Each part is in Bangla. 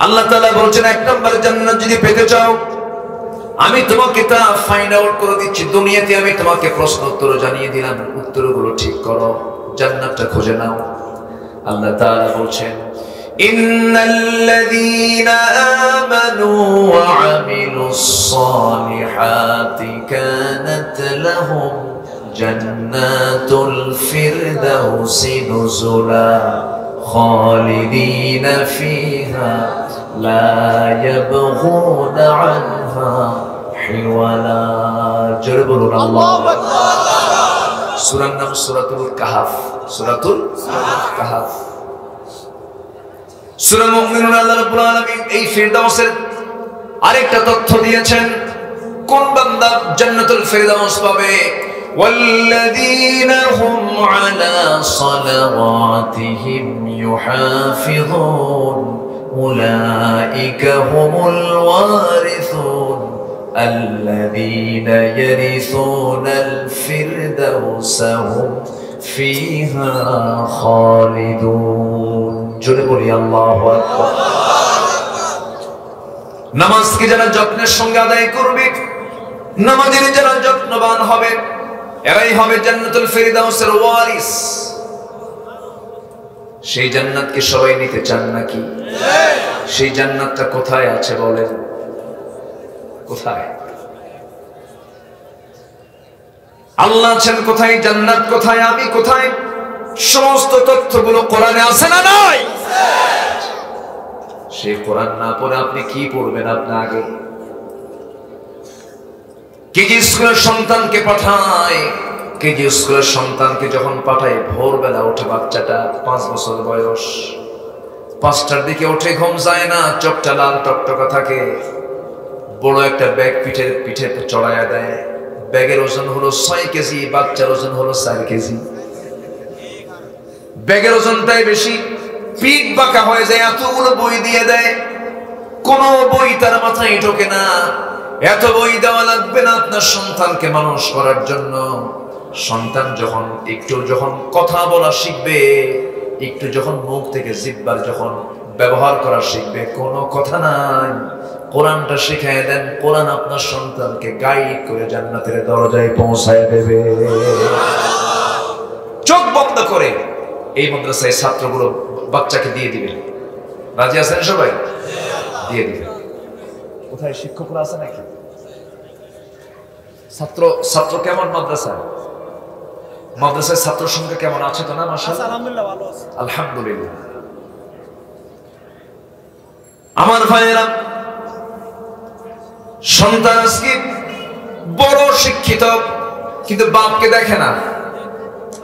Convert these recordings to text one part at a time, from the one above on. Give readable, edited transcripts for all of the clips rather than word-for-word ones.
আল্লাহ তাআলা বলছেন, এক নম্বর জান্নাত যদি পেতে চাও, আমি তোমাকে তা ফাইন্ড আউট করে দিচ্ছি। দুনিয়াতে আমি তোমাকে প্রশ্ন উত্তর জানিয়ে দিলাম, উত্তরগুলো ঠিক করো, জান্নাতটা খুঁজে নাও। আল্লাহ তাআলা বলছেন, ইন্নাল্লাযীনা আমানু ওয়া আমিলুস সালিহাতি কানাত লাহুম জান্নাতুল ফিরদাউসি নুজুলা খালিদিনা ফিহা লা ইয়াবগুনা আনহা হিওয়ালা। জোরে বলুন আল্লাহু আকবার। সূরার নাম সূরাতুল কাহফ। সূরাতুল কাহফ। সূরা মুমিনুন আল্লাহ রাব্বুল আলামিন এই ফিরদাউসের আরেকটা তথ্য দিয়েছেন। কোন বান্দা জান্নাতুল ফিরদাউস পাবে? ওয়াল্লাযীনা হুম আলা সালাওয়াতিহিম ইউহাফিযুন উলাইকা হুমুল ওয়ারিসুন আল্লাযীনা ইয়ারিসুনাল ফিরদাউসা হুম ফিহা খালিদুন। জোরে বলি আল্লাহু আকবার। নামাজকে যারা যত্নের সঙ্গে আদায় করবে, নামাজের যারা যত্নবান হবে, এরাই হবে জান্নাতুল ফিরদাউসের ওয়ারিস। সেই জান্নাতকে সবাই নিতে চান নাকি? সেই জান্নাতটা কোথায় আছে বলেন? কোথায়? আল্লাহ আছেন কোথায়? জান্নাত কোথায়? আমি কোথায়? সমস্ত তথ্যগুলো কোরআনে আছে না নাই? সেই কোরআন না পড়ে আপনি কি পড়বেন? আপনি আগে কেজি স্কুলের সন্তানকে পাঠায়, কেজি স্কুলের সন্তানকে যখন পাঠায়, ভোরবেলা ওঠে বাচ্চাটা, 5 বছর বয়স, 5টার দিকে ওঠে, ঘুম যায় না, চোখটা লাল টকটকা থাকে, বড় একটা ব্যাগ পিঠে চড়াইয়া দেয়। ব্যাগের ওজন হলো 6 কেজি, বাচ্চার ওজন হলো 4 কেজি। ব্যাগের ওজনটাই বেশি, পিঠ বাঁকা হয়ে যায়, এতগুলো বই দিয়ে দেয়, কোন বই তার মাথায় ঢোকে না। এত বই দেওয়া লাগবে না আপনার সন্তানকে মানুষ করার জন্য। সন্তান যখন কথা বলা শিখবে, একটু যখন মুখ থেকে জিহ্বার যখন ব্যবহার করা শিখবে, কোনো কথা নাই, কোরআনটা শিখায় দেন, কোরআন আপনার সন্তানকে গাইড করে জান্নাতের দরজায় পৌঁছায় দেবে। চোখ বন্ধ করে এই মাদ্রাসায় ছাত্রগুলো বাচ্চাকে দিয়ে দিবেন। রাজি আছেন সবাই? দিয়ে দিবেন। কোথায় শিক্ষকরা আছে নাকি? ছাত্র কেমন মাদ্রাসায়? মাদ্রাসায় ছাত্র সংখ্যা কেমন আছে তো না? মাশাআল্লাহ, আলহামদুলিল্লাহ, ভালো আছে, আলহামদুলিল্লাহ। আমার ভাইয়েরা, সন্তান আজকে বড় শিক্ষিত, কিন্তু বাপকে দেখে না।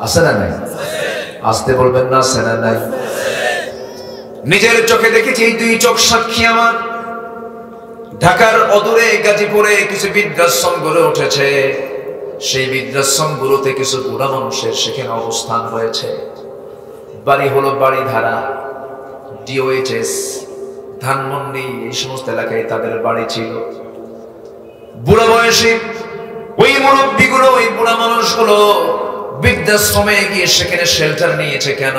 আছে না নাই? আসতে বলবেন না, আছে না নাই? নিজের চোখে দেখেছি, এই 2 চোখ সাক্ষী আমার। ঢাকার অদূরে গাজীপুরে কিছু বৃদ্ধাশ্রম গড়ে উঠেছে। সেই বৃদ্ধাশ্রমগুলোতে কিছু বুড়া মানুষের সেখানে অবস্থান হয়েছে। বাড়ি হলো বাড়িধারা, ডিওএইচএস, ধানমন্ডি, এই সমস্ত এলাকায় তাদের বাড়ি ছিল। বুড়া বয়সী ওই মুরব্বীগুলো, ওই বুড়া মানুষগুলো বৃদ্ধাশ্রমে গিয়ে সেখানে শেল্টার নিয়েছে। কেন?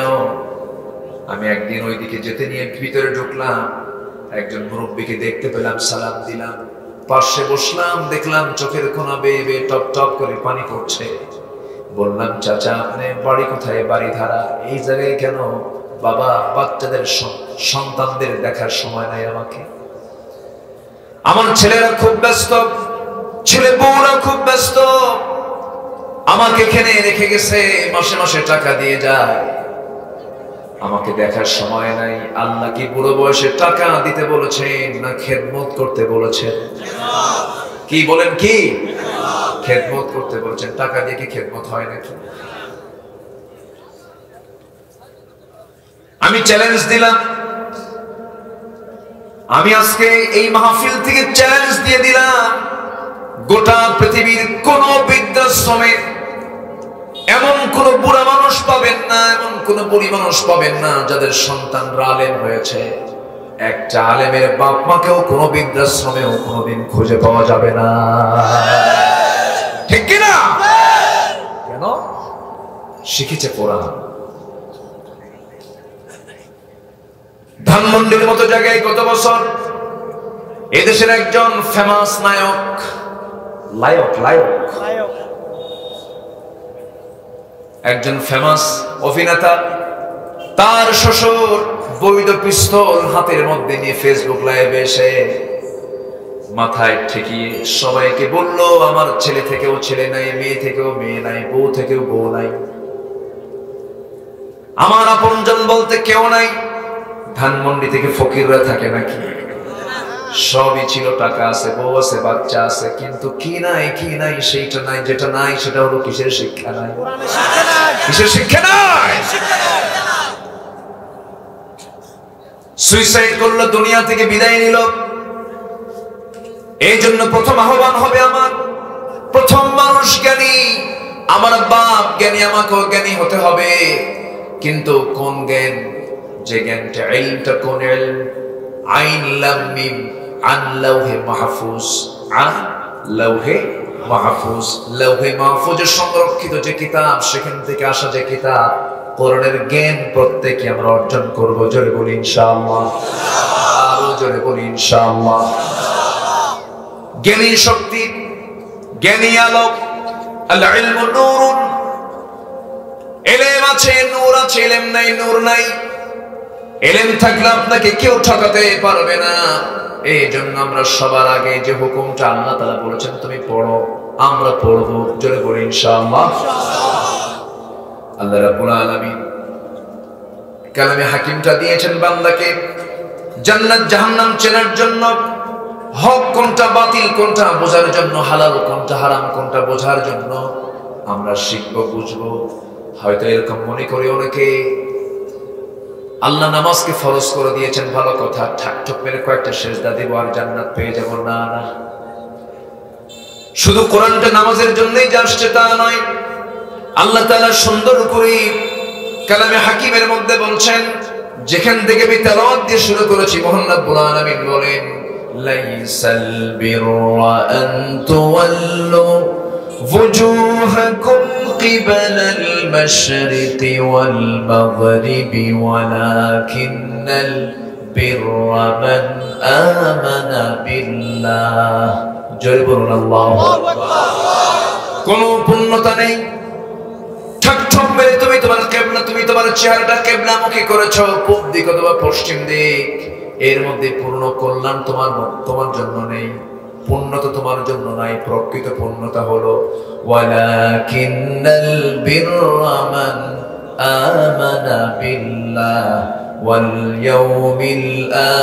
আমি একদিন ওইদিকে যেতে নিয়ে ভিতরে ঢুকলাম, একজন মুরব্বীকে দেখতে পেলাম, সালাম দিলাম, পাশে বসলাম, দেখলাম চোখের কোনা বেয়ে বেয়ে টপ টপ করে পানি পড়ছে। বললাম, চাচা আপনি বাড়ি কোথায়? বাড়িধারা। এই জায়গায় কেন? বাবা, বাচ্চাদের সন্তানদের দেখার সময় নাই আমাকে। আমার ছেলেরা খুব ব্যস্ত, ছেলে বউরা খুব ব্যস্ত, আমাকে এখানে রেখে গেছে, মাসে মাসে টাকা দিয়ে যায়, আমাকে দেখার সময় নাই। আল্লাহ কি বুড়ো বয়সে টাকা দিতে বলেছেন না খেদমত করতে বলেছেন? কি বলেন? কি খেদমত করতে বলেছেন? টাকা দিয়ে কি খেদমত হয় নাকি? আমি চ্যালেঞ্জ দিলাম, আমি আজকে এই মাহফিল থেকে চ্যালেঞ্জ দিয়ে দিলাম, গোটা পৃথিবীর কোন বৃদ্ধাশ্রমে এমন কোন বুড়া মানুষ পাবেন না, এমন কোন বুড়ি মানুষ পাবেন না যাদের সন্তানরা আলেম হয়েছে। একটা আলেমের বাপ মাকেও কোন বৃদ্ধাশ্রমেও কোনদিন খুঁজে পাওয়া যাবে না। ঠিক কিনা? কেন? শিখেছে কোরআন। ধানমন্ডির মতো জায়গায় গত বছর এদেশের একজন ফেমাস একজন ফেমাস অভিনেতা, তার শ্বশুর বৈধ পিস্তল হাতের মধ্যে নিয়ে ফেসবুক লাইভে এসে মাথায় ঠেকিয়ে সবাইকে বলল, আমার ছেলে থেকেও ছেলে নাই, মেয়ে থেকেও মেয়ে নাই, বউ থেকেও বউ নাই, আমার আপনজন বলতে কেউ নাই। ধানমন্ডি থেকে ফকিররা থাকে নাকি? সবই ছিল, টাকা আছে, বউ আছে, বাচ্চা আছে, কিন্তু কি নাই সেইটা নাই। যেটা নাই সেটা হলো কিসের শিক্ষা নাই, কিসের শিক্ষা নাই। সুইসাইড করলো, দুনিয়া থেকে বিদায় নিল। এই জন্য প্রথম আহ্বান হবে আমার, প্রথম মানুষ জ্ঞানী, আমার বাপ জ্ঞানী, আমাকেও জ্ঞানী হতে হবে। কিন্তু কোন জ্ঞান? যে জ্ঞানটা ইলমটা কোন ইলম? আইন লাম মিম আন লাউহে মাহফুজ, লাউহে মাহফুজ, লাউহে মাহফুজে সংরক্ষিত যে কিতাব, সেখান থেকে আসা যে কিতাব, কোরআনের জ্ঞান প্রত্যেকে আমরা অর্জন করব। জোরে বলি ইনশাআল্লাহ, আরো জোরে বলি ইনশাআল্লাহ। জ্ঞানী শক্তি, জ্ঞানী আলোক, আল ইলমু নূরুন, ইলম আছে নূর আছে, ইলম নাই নূর নাই। ইলম থাকলে আপনাকে কেউ ঠকাতে পারবে না। এই জন্য আমরা সবার আগে যে হুকুমটা আল্লাহ তাআলা বলেছেন তুমি পড়ো, আমরা পড়বো। জোরে বলি ইনশাআল্লাহ। আল্লাহ রাব্বুল আলামিন কালামে হাকিমটা দিয়েছেন বান্দাকে জান্নাত জাহান্নাম চেনার জন্য, হক কোনটা বাতিল কোনটা বোঝার জন্য, হালাল কোনটা হারাম কোনটা বোঝার জন্য। আমরা শিখবো, বুঝবো। হয়তো এরকম মনে করি অনেকে আল্লাহ নামাজকে ফরজ করে দিয়েছেন, ভালো কথা, ঠাকঠুক মেরে কয়েকটা সেজদা দেব আর জান্নাত পেয়ে যাব। না না, শুধু কোরআনটা নামাজের জন্যই যে আসছে তা নয়। আল্লাহ তাআলা সুন্দর করে কালামে হাকিমের মধ্যে বলছেন, যেখান থেকে আমি তেলাওয়াত দিয়ে শুরু করেছি, মহান রব্বুল আলামিন বলেন, লাইসাল বিররা আন তুওয়াল্লু وجوهكم قبل المشرق والمغرب ولكن البر من آمن بالله جربنا الله কোনো পূর্ণতা নেই ঠকঠক মেরে তুমি তোমার কিবলা, তুমি তোমার চেহারাটা কিবলামুখী করেছো, পূব দিক অথবা পশ্চিম দিক, এর মধ্যে পূর্ণ কল্যাণ তোমার জন্য নেই, পূর্ণতা তোমার জন্য নাই। প্রকৃত পূর্ণতা হলো ওয়ালাকিন্নাল বিররা মান আমানা বিল্লাহ ওয়াল ইয়াউমিল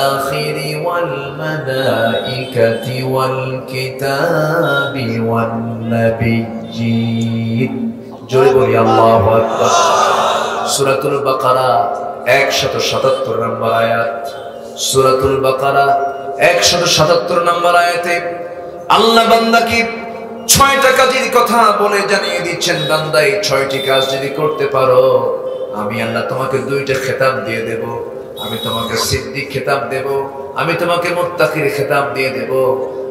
আখির ওয়াল মালাইকাতি ওয়াল কিতাবি ওয়ান নাবিয়্যিন। জোরে বলি আল্লাহু আকবার। সূরাতুল বাকারা 177 নম্বর আয়াত। সূরাতুল বাকারা 177 নম্বর আয়াতে আল্লাহ বান্দাকে 6টা কাজের কথা বলে জানিয়ে দিচ্ছেন, বান্দা এই 6টি কাজ যদি করতে পারো, আমি আল্লাহ তোমাকে 2টা খেতাব দিয়ে দেব। আমি তোমাকে সিদ্দিক খেতাব দেব, আমি তোমাকে মুত্তাকির খেতাব দিয়ে দেব।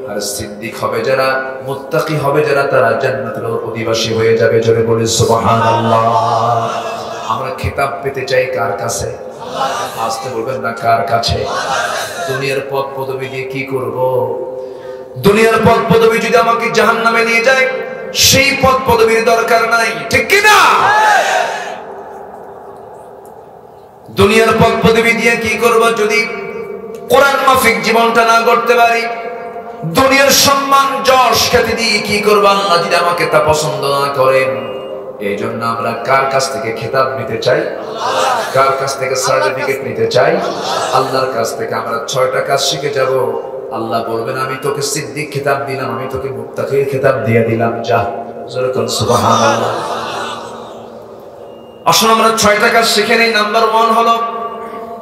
আর সিদ্দিক হবে যারা, মুত্তাকি হবে যারা, তারা জান্নাতের অধিবাসী হয়ে যাবে। জোরে বলি সুবহানাল্লাহ। আমরা খেতাব পেতে চাই কার কাছে? আসতে বলবেন না, কার কাছে? দুনিয়ার পদ পদবি দিয়ে কি করব? দুনিয়ার পদ পদবি যদি আমাকে জাহান্নামে নিয়ে যায়, সেই পদ পদবির দরকার নাই, ঠিক কি না? দুনিয়ার পদ পদবি দিয়ে কি করব যদি কোরআন মাফিক জীবনটা না করতে পারি? দুনিয়ার সম্মান যশ খ্যাতি দিয়ে কি করব আল্লাহ যদি আমাকে তা পছন্দ না করেন? এই জন্য আমরা কার কাছ থেকে খেতাব নিতে চাই? কার কাছ থেকে সার্টিফিকেট নিতে চাই? আল্লাহর কাছ থেকে। আমরা 6টা কাজ শিখে যাব। আল্লাহ বলবেন, আমি তোকে সিদ্দিক খেতাব দিলাম, আমি তোকে মুত্তাকির খেতাব দিয়ে দিলাম, যা। জোরে বল সুবহানাল্লাহ। আসুন আমরা 6টা কাজ শিখে নেই। নাম্বার 1 হলো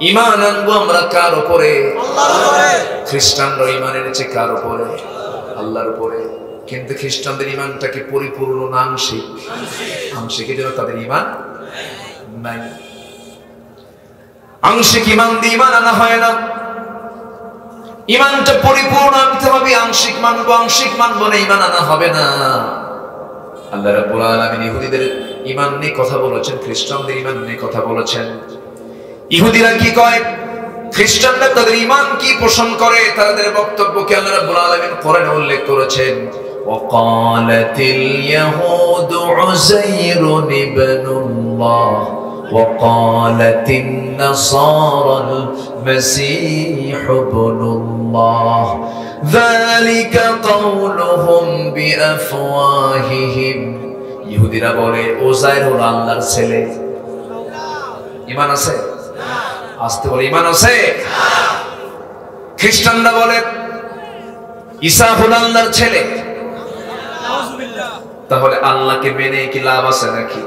ঈমান আনবো আমরা কার উপরে? আল্লাহর উপরে। খ্রিস্টানরা ঈমান এনেছে কার উপরে? আল্লাহর উপরে। কিন্তু খ্রিস্টানদের ঈমানটা কি পরিপূর্ণ না আংশিক? আংশিক, এজন্য তাদের ঈমান নাই। আংশিক ঈমান দিয়ে ঈমান আনা হয় না। ঈমানটা পরিপূর্ণ আনতে হবে। আংশিক মানবো, আংশিক মানবো না, ঈমান আনা হবে না। আল্লাহ রাব্বুল আলামিন ইহুদিদের ঈমান নিয়ে কথা বলেছেন, খ্রিস্টানদের ঈমান নিয়ে কথা বলেছেন। ইহুদিরা কি কয়? খ্রিস্টানরা তাদের ঈমান কি পোষণ করে, তাদের বক্তব্যকে আল্লাহ রাব্বুল আলামিন কোরআনে উল্লেখ করেছেন। ওয়াকালাতিল ইয়াহুদু উযাইরুন ইবনুল্লাহ ওয়াকালাতিন নাসারাল মাসীহু ইবনুল্লাহ যালিকা কাউলুহুম বিআফওয়াহিহিম। ইহুদিরা বলে উযাইর হলো আল্লাহর ছেলে। ঈমান আছে? আসতে বলে ঈমান আছে? খ্রিস্টানরা বলে ঈসা হলো আল্লাহর ছেলে। তাহলে আল্লাহকে মেনে কি লাভ আছে নাকি?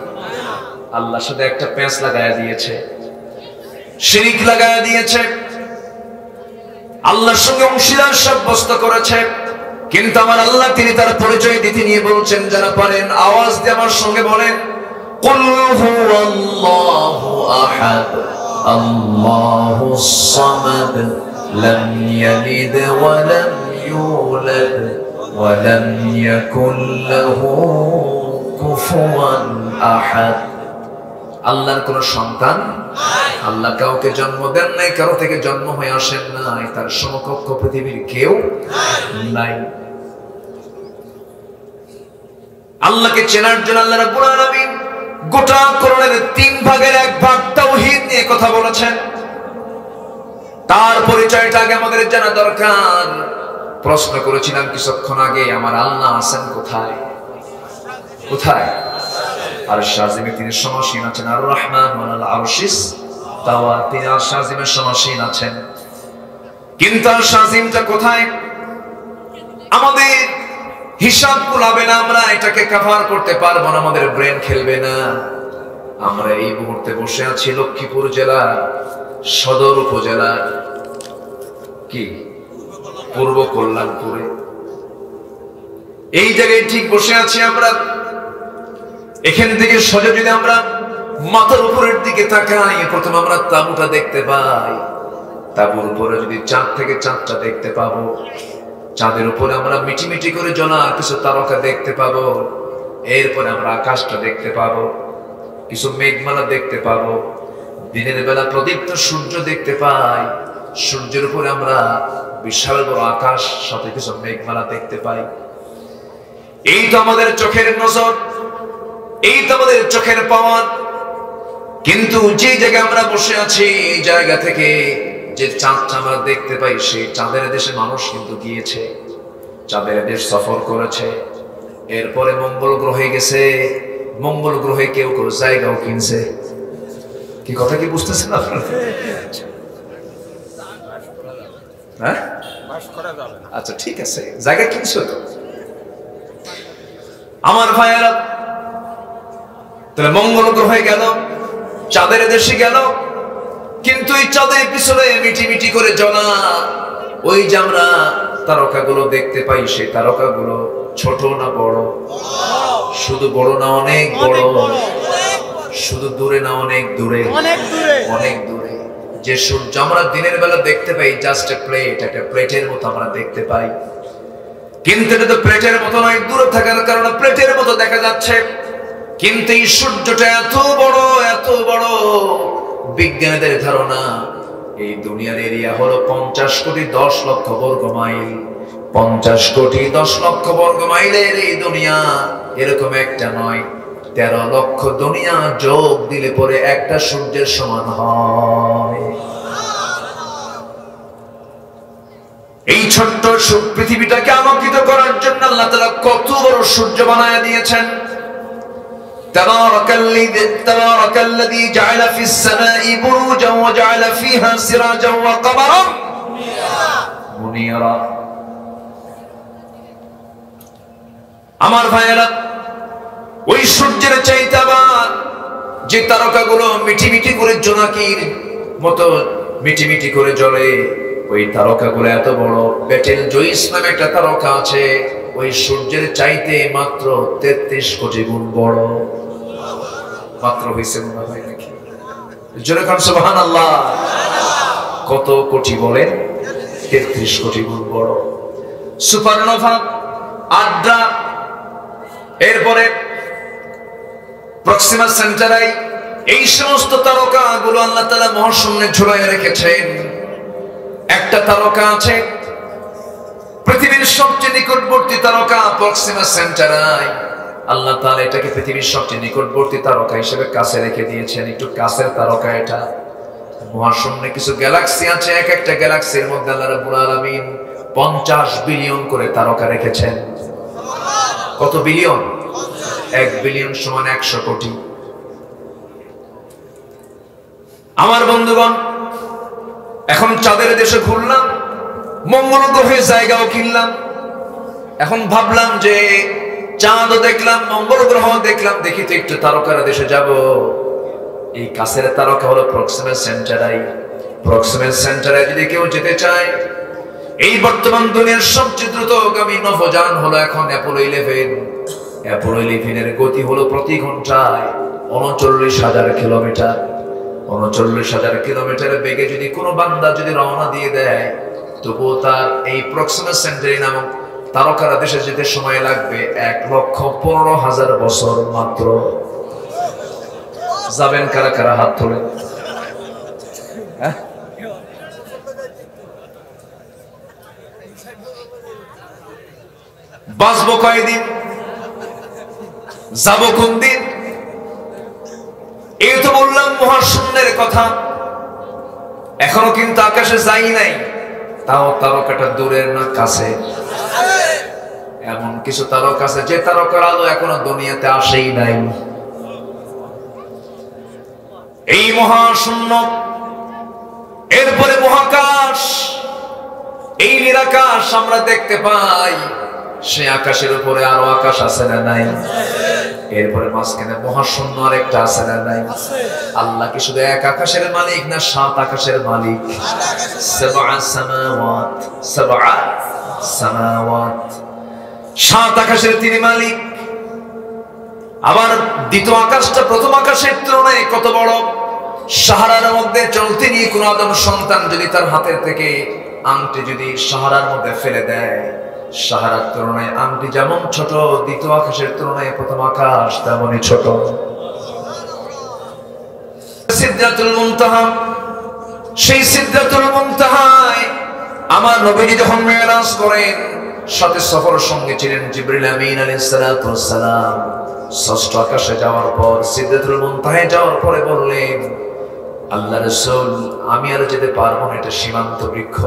আল্লাহর সাথে একটা প্যাঁচ লাগায়া দিয়েছে, শিরিক লাগায়া দিয়েছে, আল্লাহর সঙ্গে অংশীদার সাব্যস্ত করেছে। কিন্তু আমার আল্লাহ তিনি তার পরিচয় দিতে নিয়ে বলছেন, যারা পারেন আওয়াজ দিয়ে আমার সঙ্গে বলেন, কুল হুয়াল্লাহু আহাদ আল্লাহুস সামাদ লাম ইয়ালিদ ওয়া লাম ইউলাদ ওয়া লাম ইয়াকুল লাহু কুফুয়ান আহাদ। আল্লাহর কোন সন্তান নাই, আল্লাহ কাউকে জন্ম দেন নাই, কারো থেকে জন্ম হয়ে আসেন নাই, তার সমকক্ষ পৃথিবীর কেউ নাই। আল্লাহকে চেনার জন্য আল্লাহ রাব্বুল আলামিন গোটা কোরআনের 3 ভাগের 1 ভাগ তাওহীদ নিয়ে কথা বলেছেন। তার পরিচয়টা আগে আমাদের জানা দরকার। প্রশ্ন করেছিলাম কিছুক্ষণ আগে, আমার আল্লাহ আছেন কোথায়? কোথায়? আরশ আজিমে তিনি সমাসীন আছেন। আর রহমান ওয়াল আরশিস তাওয়া, তিনি আরশ আজিমে সমাসীন আছেন। কিন্তু আরশ আজিমটা কোথায়? আমাদের হিসাব কুলাবে না, আমরা এটাকে কভার করতে পারবো না, আমাদের ব্রেন খেলবে না। আমরা এই মুহূর্তে বসে আছি লক্ষ্মীপুর জেলার সদর উপজেলার কি পূর্ব কল্যাণপুরে। এই জায়গায় ঠিক বসে আছি আমরা। এখান থেকে সোজা যদি আমরা মাথার উপরের দিকে তাকাই, প্রথমে আমরা তাঁবুটা দেখতে পাই। তাঁবুর উপরে যদি চাঁদ থেকে চাঁদটা দেখতে পাবো, চাঁদের উপরে আমরা মিটিমিটি করে জ্বলা কিছু তারকা দেখতে পাবো। এরপরে আমরা আকাশটা দেখতে পাবো, কিছু মেঘমালা দেখতে পাবো। দিনের বেলা প্রদীপ্ত সূর্য দেখতে পাই, সূর্যের উপরে আমরা বিশাল বড় আকাশ, সাথে কিছু মেঘমালা দেখতে পাই। এই তো আমাদের চোখের নজর, এই তো আমাদের চোখের পাওয়ার। কিন্তু যে জায়গায় আমরা বসে আছি, এই জায়গা থেকে যে চাঁদটা আমরা দেখতে পাই, সেই চাঁদের দেশে মানুষ কিন্তু গিয়েছে, চাঁদের দেশ সফর করেছে। এরপরে মঙ্গল গ্রহে গেছে, মঙ্গল গ্রহে কেউ কেউ জায়গাও কিনছে। কি কথা কি বুঝতেছেন আপনারা? হ্যাঁ, আচ্ছা ঠিক আছে, জায়গা কিনছো তো আমার ভাইয়েরা। তাহলে মঙ্গল গ্রহে গেল, চাঁদের দেশে গেল, কিন্তু এই চাঁদের পিছনে মিটি মিটি করে জ্বলা ওই যে আমরা তারকাগুলো দেখতে পাই, সেই তারকাগুলো ছোট না বড়? শুধু বড় না অনেক বড়? শুধু দূরে না অনেক দূরে? অনেক দূরে। যে সূর্য আমরা দিনের বেলা দেখতে পাই জাস্ট এ প্লেট, একটা প্লেটের মতো আমরা দেখতে পাই, কিন্তু এটা তো প্লেটের মতো নয়। দূরে থাকার কারণে প্লেটের মতো দেখা যাচ্ছে, কিন্তু এই সূর্যটা এত বড়, এত বড়। বিজ্ঞানীদের ধারণা এই দুনিয়ার এরিয়া হলো 50 কোটি 10 লক্ষ বর্গ মাইল। 50 কোটি 10 লক্ষ বর্গ মাইলের এই দুনিয়া এরকম একটা নয়, 13 লক্ষ দুনিয়া যোগ দিলে পরে একটা সূর্যের সমান হয়। এই ছোট্ট পৃথিবীটাকে আলোকিত করার জন্য আল্লাহ তাআলা কত বড় সূর্য বানায়া দিয়েছেন। تبارك الذي جعل في السماء بروجا وجعل فيها سراجا وقمرا منيرا। আমার ভাইয়েরা, ওই সূর্যের চাইতে আবার যে তারকাগুলো মিটি মিটি করে জোনাকির মতো মিটি মিটি করে জ্বলে, ওই তারকাগুলো এত বড়। বেটেল জয়িস নামে একটা তারকা আছে, ওই সূর্যের চাইতে মাত্র 33 কোটি গুণ বড়। মাত্র হইছে মনে হয় নাকি? জোরে কান সুবহানাল্লাহ। কত কোটি বলেন? 33 কোটি গুণ বড়। সুপারনোভা, আড্রা, এরপরে প্রক্সিমা সেন্টারাই, এই সমস্ত তারকাগুলো আল্লাহ তাআলা মহাশূন্যে ঝুলাইয়া রেখেছেন। একটা তারকা আছে পৃথিবীর সবচেয়ে নিকটবর্তী তারকা প্রক্সিমা সেন্টারাই। আল্লাহ তাআলা এটাকে পৃথিবীর সবচেয়ে নিকটবর্তী তারকা হিসেবে কাছে রেখে দিয়েছেন। একটু কাছের তারকা এটা। মহাশূন্যে কিছু গ্যালাক্সি আছে, এক একটা গ্যালাক্সির মধ্যে আল্লাহ রাব্বুল আলামিন 50 বিলিয়ন করে তারকা রেখেছেন। কত বিলিয়ন? 1 বিলিয়ন সমান 100 কোটি। আমার বন্ধুগণ, এখন চাঁদের দেশে ঘুরলাম, মঙ্গল গ্রহে জায়গাও কিনলাম। এখন ভাবলাম যে চাঁদও দেখলাম, মঙ্গল গ্রহ দেখলাম, দেখি তো একটু তারকার দেশে যাব। এই কাছের তারকা হলো প্রক্সিমা সেন্টারাই। প্রক্সিমা সেন্টারাই যদি কেউ যেতে চায়, এই বর্তমান দুনিয়ার সবচেয়ে দ্রুতগামী নভোযান হলো এখন অ্যাপোলো 11। অ্যাপোলো 11 এর গতি হলো প্রতি ঘন্টায় 39,000 কিলোমিটার। 39,000 কিলোমিটার বেগে যদি কোনো বান্দা যদি রওনা দিয়ে দেয়, তবুও তার এই প্রক্সিমা সেন্টারি নামক তারকার দেশে যেতে সময় লাগবে 1,15,000 বছর মাত্র। যাবেন কারা কারা? হাত তোলে। বাঁচবো কয়দিন? যাবো কোন দিন? এই তো বললাম মহাশূন্যের কথা। এখনো কিন্তু আকাশে যাই নাই, তাও তারকাটা দূরের না কাছে। এমন কিছু তারকা আছে যে তারকার আলো এখনো দুনিয়াতে আসেই নাই। এই মহাশূন্য, এরপরে মহাকাশ, এই নিরাকাশ আমরা দেখতে পাই। সে আকাশের উপরে আরো আকাশ আছে না নাই? এরপরে মাঝখানে মহাশূন্য আরেকটা আছে না নাই? আল্লাহ কি শুধু এক আকাশের মালিক, না 7 আকাশের মালিক? সাবআ সামাওয়াত, সাবআ সামাওয়াত, 7 আকাশের তিনি মালিক। আবার দ্বিতীয় আকাশটা প্রথম আকাশের তুলনায় কত বড়! সাহারার মধ্যে চলতে নিয়ে কোন আদম সন্তান যদি তার হাতের থেকে আংটি যদি সাহারার মধ্যে ফেলে দেয়, সাহারার তুলনায় আংটি যেমন ছোট, দ্বিতীয় আকাশের তুলনায় প্রথম আকাশ তেমনই ছোট। সিদরাতুল মুনতাহা, সেই সিদরাতুল মুনতাহায় আমার নবীজি যখন মেরাজ করেন, সাথে সফর সঙ্গে ছিলেন জিবরিল আমিন আলাইহিস সালাতু ওয়াস সালাম। 6ষ্ঠ আকাশে যাওয়ার পর, সিদরাতুল মুনতাহায় যাওয়ার পরে বললেন, আল্লাহ রাসূল, আমি আর যেতে পারবো না, এটা সীমান্ত বৃক্ষ,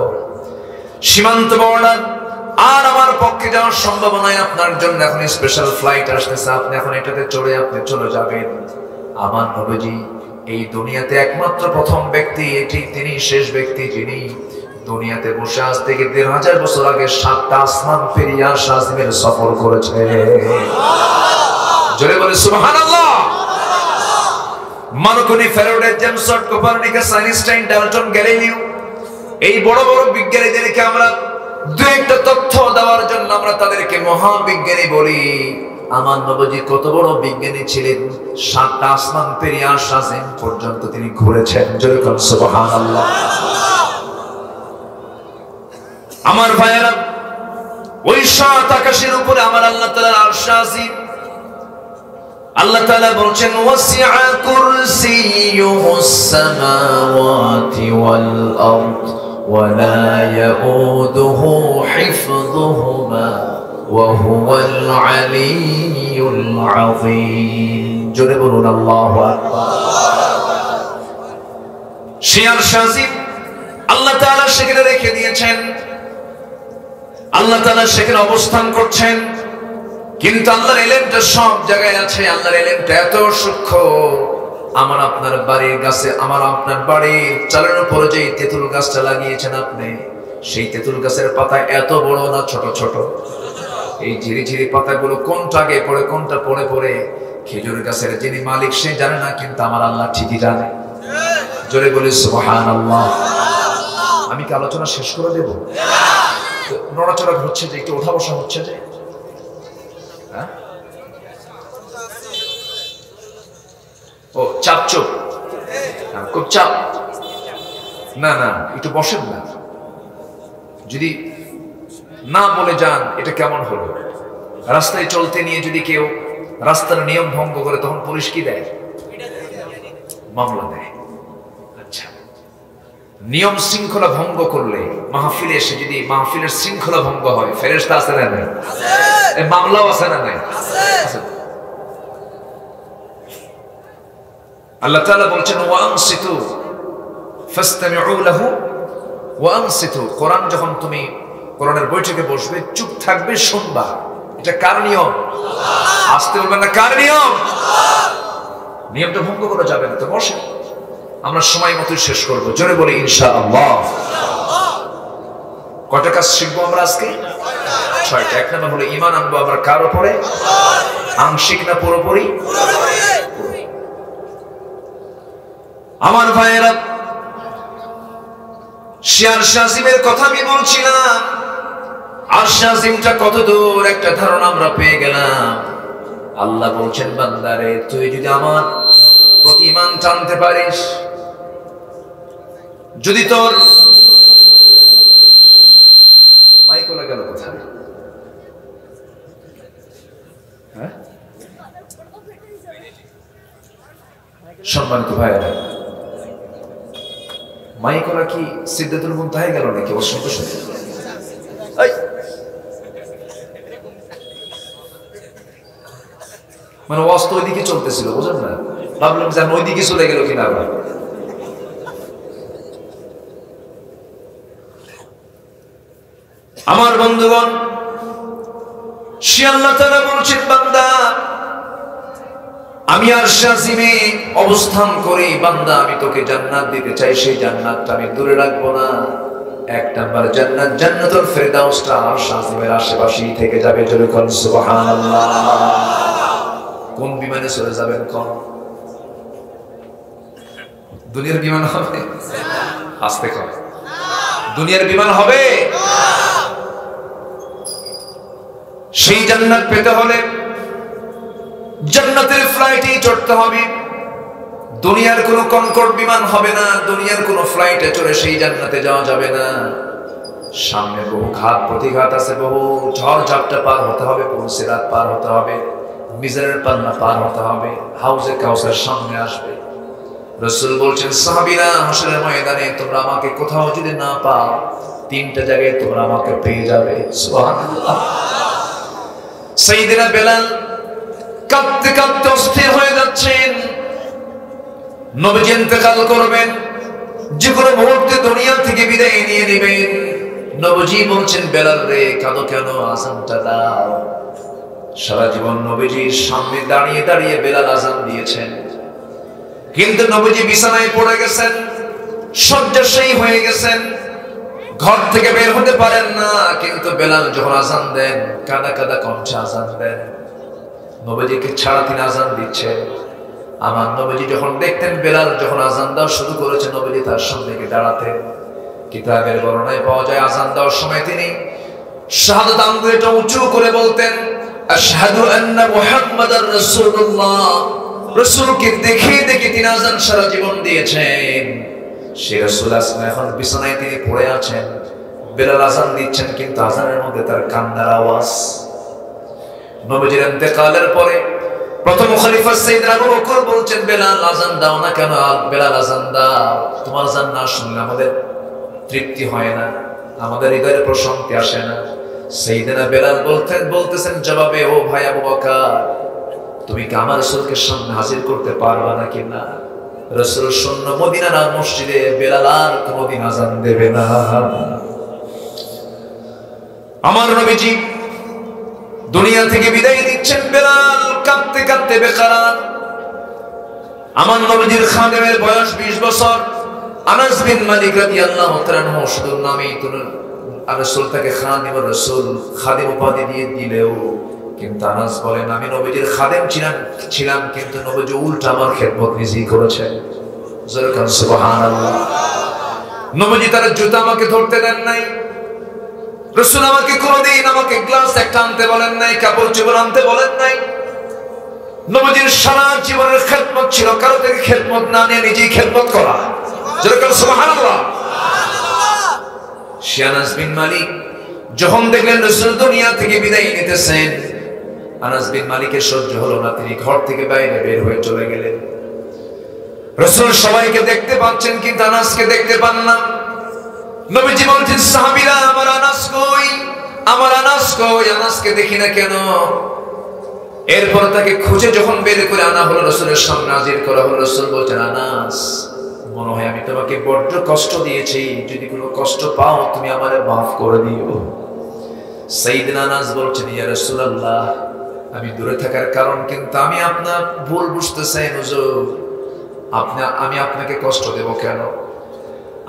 সীমান্ত বর্ডার, আর আমার পক্ষে যাওয়ার সম্ভাবনা নয়। আপনার জন্য এখন স্পেশাল ফ্লাইট আসতেছে, আপনি এখন এটাতে চড়ে আপনি চলে যাবেন। আমার নবীজি এই দুনিয়াতে একমাত্র প্রথম ব্যক্তি, এটি তিনি শেষ ব্যক্তি যিনি দুনিয়াতে বসে আজ থেকে 1,500 বছর আগে 7টা আসমান পেরিয়ে শাহজিমের সফর করেছে। জোরে বলে সুবহানাল্লাহ। Marconi, Faraday, James Watt, Copernicus, Einstein, Dalton, Galileo, এই বড় বড় বিজ্ঞানীদেরকে আমরা দু একটা তথ্য দেওয়ার জন্য আমরা তাদেরকে মহাবিজ্ঞানী বলি। আমার নবীজি কত বড় বিজ্ঞানী ছিলেন! 7টা আসমান পেরিয়ে শাহজিম পর্যন্ত তিনি ঘুরেছেন। জোরে বলে সুবহানাল্লাহ। আমার ভাইয়েরা, ওই 7 আকাশের উপরে আমার আল্লাহ তাআলার আরশ আজিম। আল্লাহ তাআলা বলছেন, ওয়াসিআ কুরসিয়ুহুস সামাওয়াতি ওয়াল আরদ ওয়া লা ইয়াউদুহু হিফযুহুমা ওয়া হুয়াল আলিয়্যুল আযীম। জোরে বলুন আল্লাহু আকবার। সে আরশ আজিম আল্লাহ তাআলা সেখানে রেখে দিয়েছেন, আল্লাহ তাআলা সেখানে অবস্থান করছেন। কিন্তু আল্লাহর ইলমটা সব জায়গায় আছে। আল্লাহর ইলমটা এত সূক্ষ্ম, আমার আপনার বাড়ির গাছে, আমার আপনার বাড়ির চালের উপরে যে তেঁতুল গাছটা লাগিয়েছেন আপনি, সেই তেঁতুল গাছের পাতা এত বড় না ছোট ছোট? এই ঝিরি ঝিরি পাতাগুলো কোনটা আগে পড়ে কোনটা পড়ে পড়ে খেজুর গাছের যিনি মালিক সে জানে না, কিন্তু আমার আল্লাহ ঠিকই জানে। জোরে বলি সুবহানাল্লাহ। আমি কি আলোচনা শেষ করে দেব? নড়াচড়া হচ্ছে যে, একটু ওঠা বসা হচ্ছে যে, ও চাপ চুপ, খুব চাপ না, না একটু বসেন না। যদি না বলে যান এটা কেমন হলো? রাস্তায় চলতে নিয়ে যদি কেউ রাস্তার নিয়ম ভঙ্গ করে, তখন পুলিশ কি দেয়? মামলা দেয়। আচ্ছা, নিয়ম শৃঙ্খলা ভঙ্গ করলে মাহফিলে এসে যদি মাহফিলের শৃঙ্খলা ভঙ্গ হয়, ফেরেশতা আছে না নাই? এই মামলাও আছে না নাই? আল্লাহ তাআলা বলছেন ওয়ানসিতু ফাসতামিউ লাহু ওয়ানসিতু। কোরআন যখন তুমি কোরআনের বৈঠকে বসবে চুপ থাকবে, শুনবা। এটা কার নিয়ম? আসতে বলবেন না, কার নিয়ম? নিয়মটা ভঙ্গ করা যাবে না। তো বসে আমরা সময় মতো শেষ করবো, জোরে বলি ইনশাআল্লাহ। কয়টা কাজ শিখবো আমরা আজকে? 6টা। 1 নম্বর হলো ঈমান আনবো আমরা কার উপরে? আংশিক না পুরোপুরি? আমার ভাইয়েরা, আরশ আজিমের কথা আমি বলছিলাম। আরশ আজিমটা কত দূর একটা ধারণা আমরা পেয়ে গেলাম। আল্লাহ বলছেন বান্দারে, তুই যদি আমার প্রতি ঈমান টানতে পারিস, যদি তোর মাইক ওলা গেল কোথায়? হ্যাঁ, সম্মানিত ভাইয়েরা, মাইক ওলা কি সিদ্ধাতুল মুনতাহায় গেল নাকি? অসংখ্য শুনতে মানে ওয়াজ তো ওইদিকে চলতেছিল, বুঝলেন না? ভাবলাম যে ওইদিকে চলে গেল কিনা আবার। আমার বন্ধুগণ, সে আল্লাহ তাআলা বলছেন বান্দা, আমি আরশ আজিমে অবস্থান করি, বান্দা আমি তোকে জান্নাত দিতে চাই, সেই জান্নাতটা আমি দূরে রাখবো না। 1 নাম্বার জান্নাত, জান্নাতুল ফেরদাউসটা আরশ আজিমের আশেপাশেই থেকে যাবে। জোরে বলুন সুবহানাল্লাহ। কোন বিমানে চলে যাবেন? কোন দুনিয়ার বিমান হবে? আস্তে কর, দুনিয়ার বিমান হবে? সেই জান্নাত পেতে হলে জান্নাতের ফ্লাইটে চড়তে হবে। দুনিয়ার কোনো কনকর্ড বিমান হবে না, দুনিয়ার কোনো ফ্লাইটে চড়ে সেই জান্নাতে যাওয়া যাবে না। সামনে বহু ঘাত প্রতিঘাত আছে, বহু ঝড় ঝাপটা পার হতে হবে, বহু সিরাত পার হতে হবে, মিজানের পান্না পার হতে হবে, হাউজে কাউসার সামনে আসবে। রাসূল বলছেন সাহাবীরা, হাসরের ময়দানে তোমরা আমাকে কোথাও যদি না পাও, 3টা জায়গায় তোমরা আমাকে পেয়ে যাবে। সুবহানাল্লাহ। সাইয়েদনা বেলাল কাঁদতে কাঁদতে অস্থির হয়ে যাচ্ছেন। নবীজি ইন্তেকাল করবেন, যে কোনো মুহূর্তে দুনিয়া থেকে বিদায় নিয়ে নেবেন। নবীজি বলছেন বেলাল রে, কাঁদো কেন? আযানটা দাও। সারা জীবন নবীজির সামনে দাঁড়িয়ে দাঁড়িয়ে বেলাল আযান দিয়েছেন, কিন্তু নবীজি বিছানায় পড়ে গেছেন, শয্যাশায়ী হয়ে গেছেন, ঘর থেকে বের হতে পারেন না। কিন্তু বেলাল যখন আযান দেন, কাদা কাদা কণ্ঠে আযান দেন, নবীজিকে ছাড়া তিনি আযান দিচ্ছেন। আমার নবীজি যখন দেখতেন বেলাল যখন আযান দেওয়া শুরু করেছে, নবীজি তার সামনে গিয়ে দাঁড়াতেন। কিতাবের বর্ণনায় পাওয়া যায় আযান দেওয়ার সময় তিনি শাহাদাত আঙ্গুলটা উঁচু করে বলতেন, আশহাদু আন্না মুহাম্মাদার রাসূলুল্লাহ। রাসূলকে দেখে দেখে তিনি আযান সারা জীবন দিয়েছেন। সেই রাসূল এখন বিছানায় তিনি পড়ে আছেন, বেলাল আযান দিচ্ছেন, কিন্তু আযানের মধ্যে তার কান্নার আওয়াজ। নবীজির ইন্তেকালের পরে প্রথম খলিফা সাইয়েদনা আবু বকর বলছেন, বেলাল আযান দাও না কেন? বেলাল আযান দাও, তোমার আযান না শুনলে আমাদের তৃপ্তি হয় না, আমাদের হৃদয়ে প্রশান্তি আসে না। সাইয়েদনা বেলাল বলতেছেন জবাবে, ও ভাই আবু বকর, তুমি কি আমার রাসূলকে সামনে হাজির করতে পারবা নাকি না? রাসূল শূন্য মদিনার মসজিদে, বেলাল আর কোনদিন আযান দেবে না। আমার নবীজি দুনিয়া থেকে বিদায় নিচ্ছেন, বেলাল কাঁদতে কাঁদতে বেকারার। আমার নবীজির খাদেমের বয়স 20 বছর। আনাস বিন মালিক রাদিয়াল্লাহু তাআলা আনহু শুধু নামেই তো রাসূল তাকে খাদিমুর রাসূল, খাদিম উপাধি দিয়ে দিলেও, কিন্তু আনাস বলেন আমি নবীজির খাদেম ছিলাম, কিন্তু নবীজি উল্টা আমার খেদমত নিজেই করেছেন। জোরে সুবহানাল্লাহ। নবীজি তার জুতা আমাকে ধরতে দেন নাই, রাসূল আমাকে কোনদিন আমাকে গ্লাস একটা আনতে বলেন নাই, কাপড় চোপড় আনতে বলেন নাই। নবীজির সারা জীবনের খেদমত ছিল কারো থেকে খেদমত না নিয়ে নিজেই খেদমত করা। জোরে সুবহানাল্লাহ। আনাস বিন মালিক যখন দেখলেন রাসূল দুনিয়া থেকে বিদায় নিতেছেন, আনাস বিন মালিকের সহ্য হলো না, তিনি ঘর থেকে বাইরে বের হয়ে চলে গেলেন। রাসূল সবাইকে দেখতে পাচ্ছেন কিন্তু আনাসকে দেখতে পান না। নবীজি বলছেন সাহাবীরা আমার আনাস কই, আমার আনাস কই, আনাসকে দেখি না কেন? এরপর তাকে খুঁজে যখন বের করে আনা হলো, রাসূলের সামনে হাজির করা হলো, রাসূল বলছেন আনাস মনে হয় আমি তোমাকে বড্ড কষ্ট দিয়েছি, যদি কোনো কষ্ট পাও তুমি আমারে মাফ করে দিও। সাইয়েদনা আনাস বলছেন ইয়া রাসূলুল্লাহ আমি দূরে থাকার কারণ কিন্তু আমি আপনার ভুল বুঝতে চাই হুজুর, আমি আপনাকে কষ্ট দেব কেন?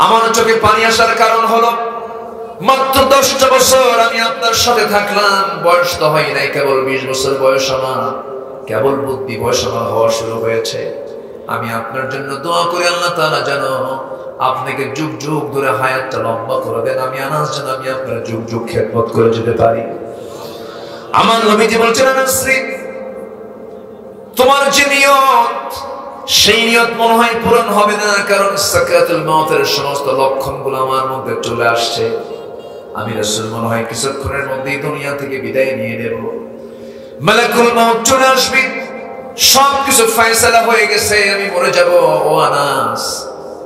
আমার চোখে পানি আসার কারণ হলো মাত্র 10টা বছর আমি আপনার সাথে থাকলাম, বয়স তো হয় নাই, কেবল 20 বছর বয়স আমার, কেবল বুদ্ধি বয়স আমার হওয়া শুরু হয়েছে। আমি আপনার জন্য দোয়া করি আল্লাহ তাআলা যেন আপনাকে যুগ যুগ ধরে হায়াতটা লম্বা করে দেন, আমি আনাস যেন আমি আপনার যুগ যুগ খেদমত করে যেতে পারি। আমার নবীজি বলছেন আনাস রে তোমার যে নিয়ত সেই নিয়ত মনে হয় পূরণ হবে না, কারণ সাকরাতুল মাউতের সমস্ত লক্ষণগুলো আমার মধ্যে চলে আসছে। আমি রাসূল মনে হয় কিছুক্ষণের মধ্যেই দুনিয়া থেকে বিদায় নিয়ে নেব, মালাকুল মাউত চলে আসবে, সবকিছু ফয়সালা হয়ে গেছে, আমি মরে যাব। ও আনাস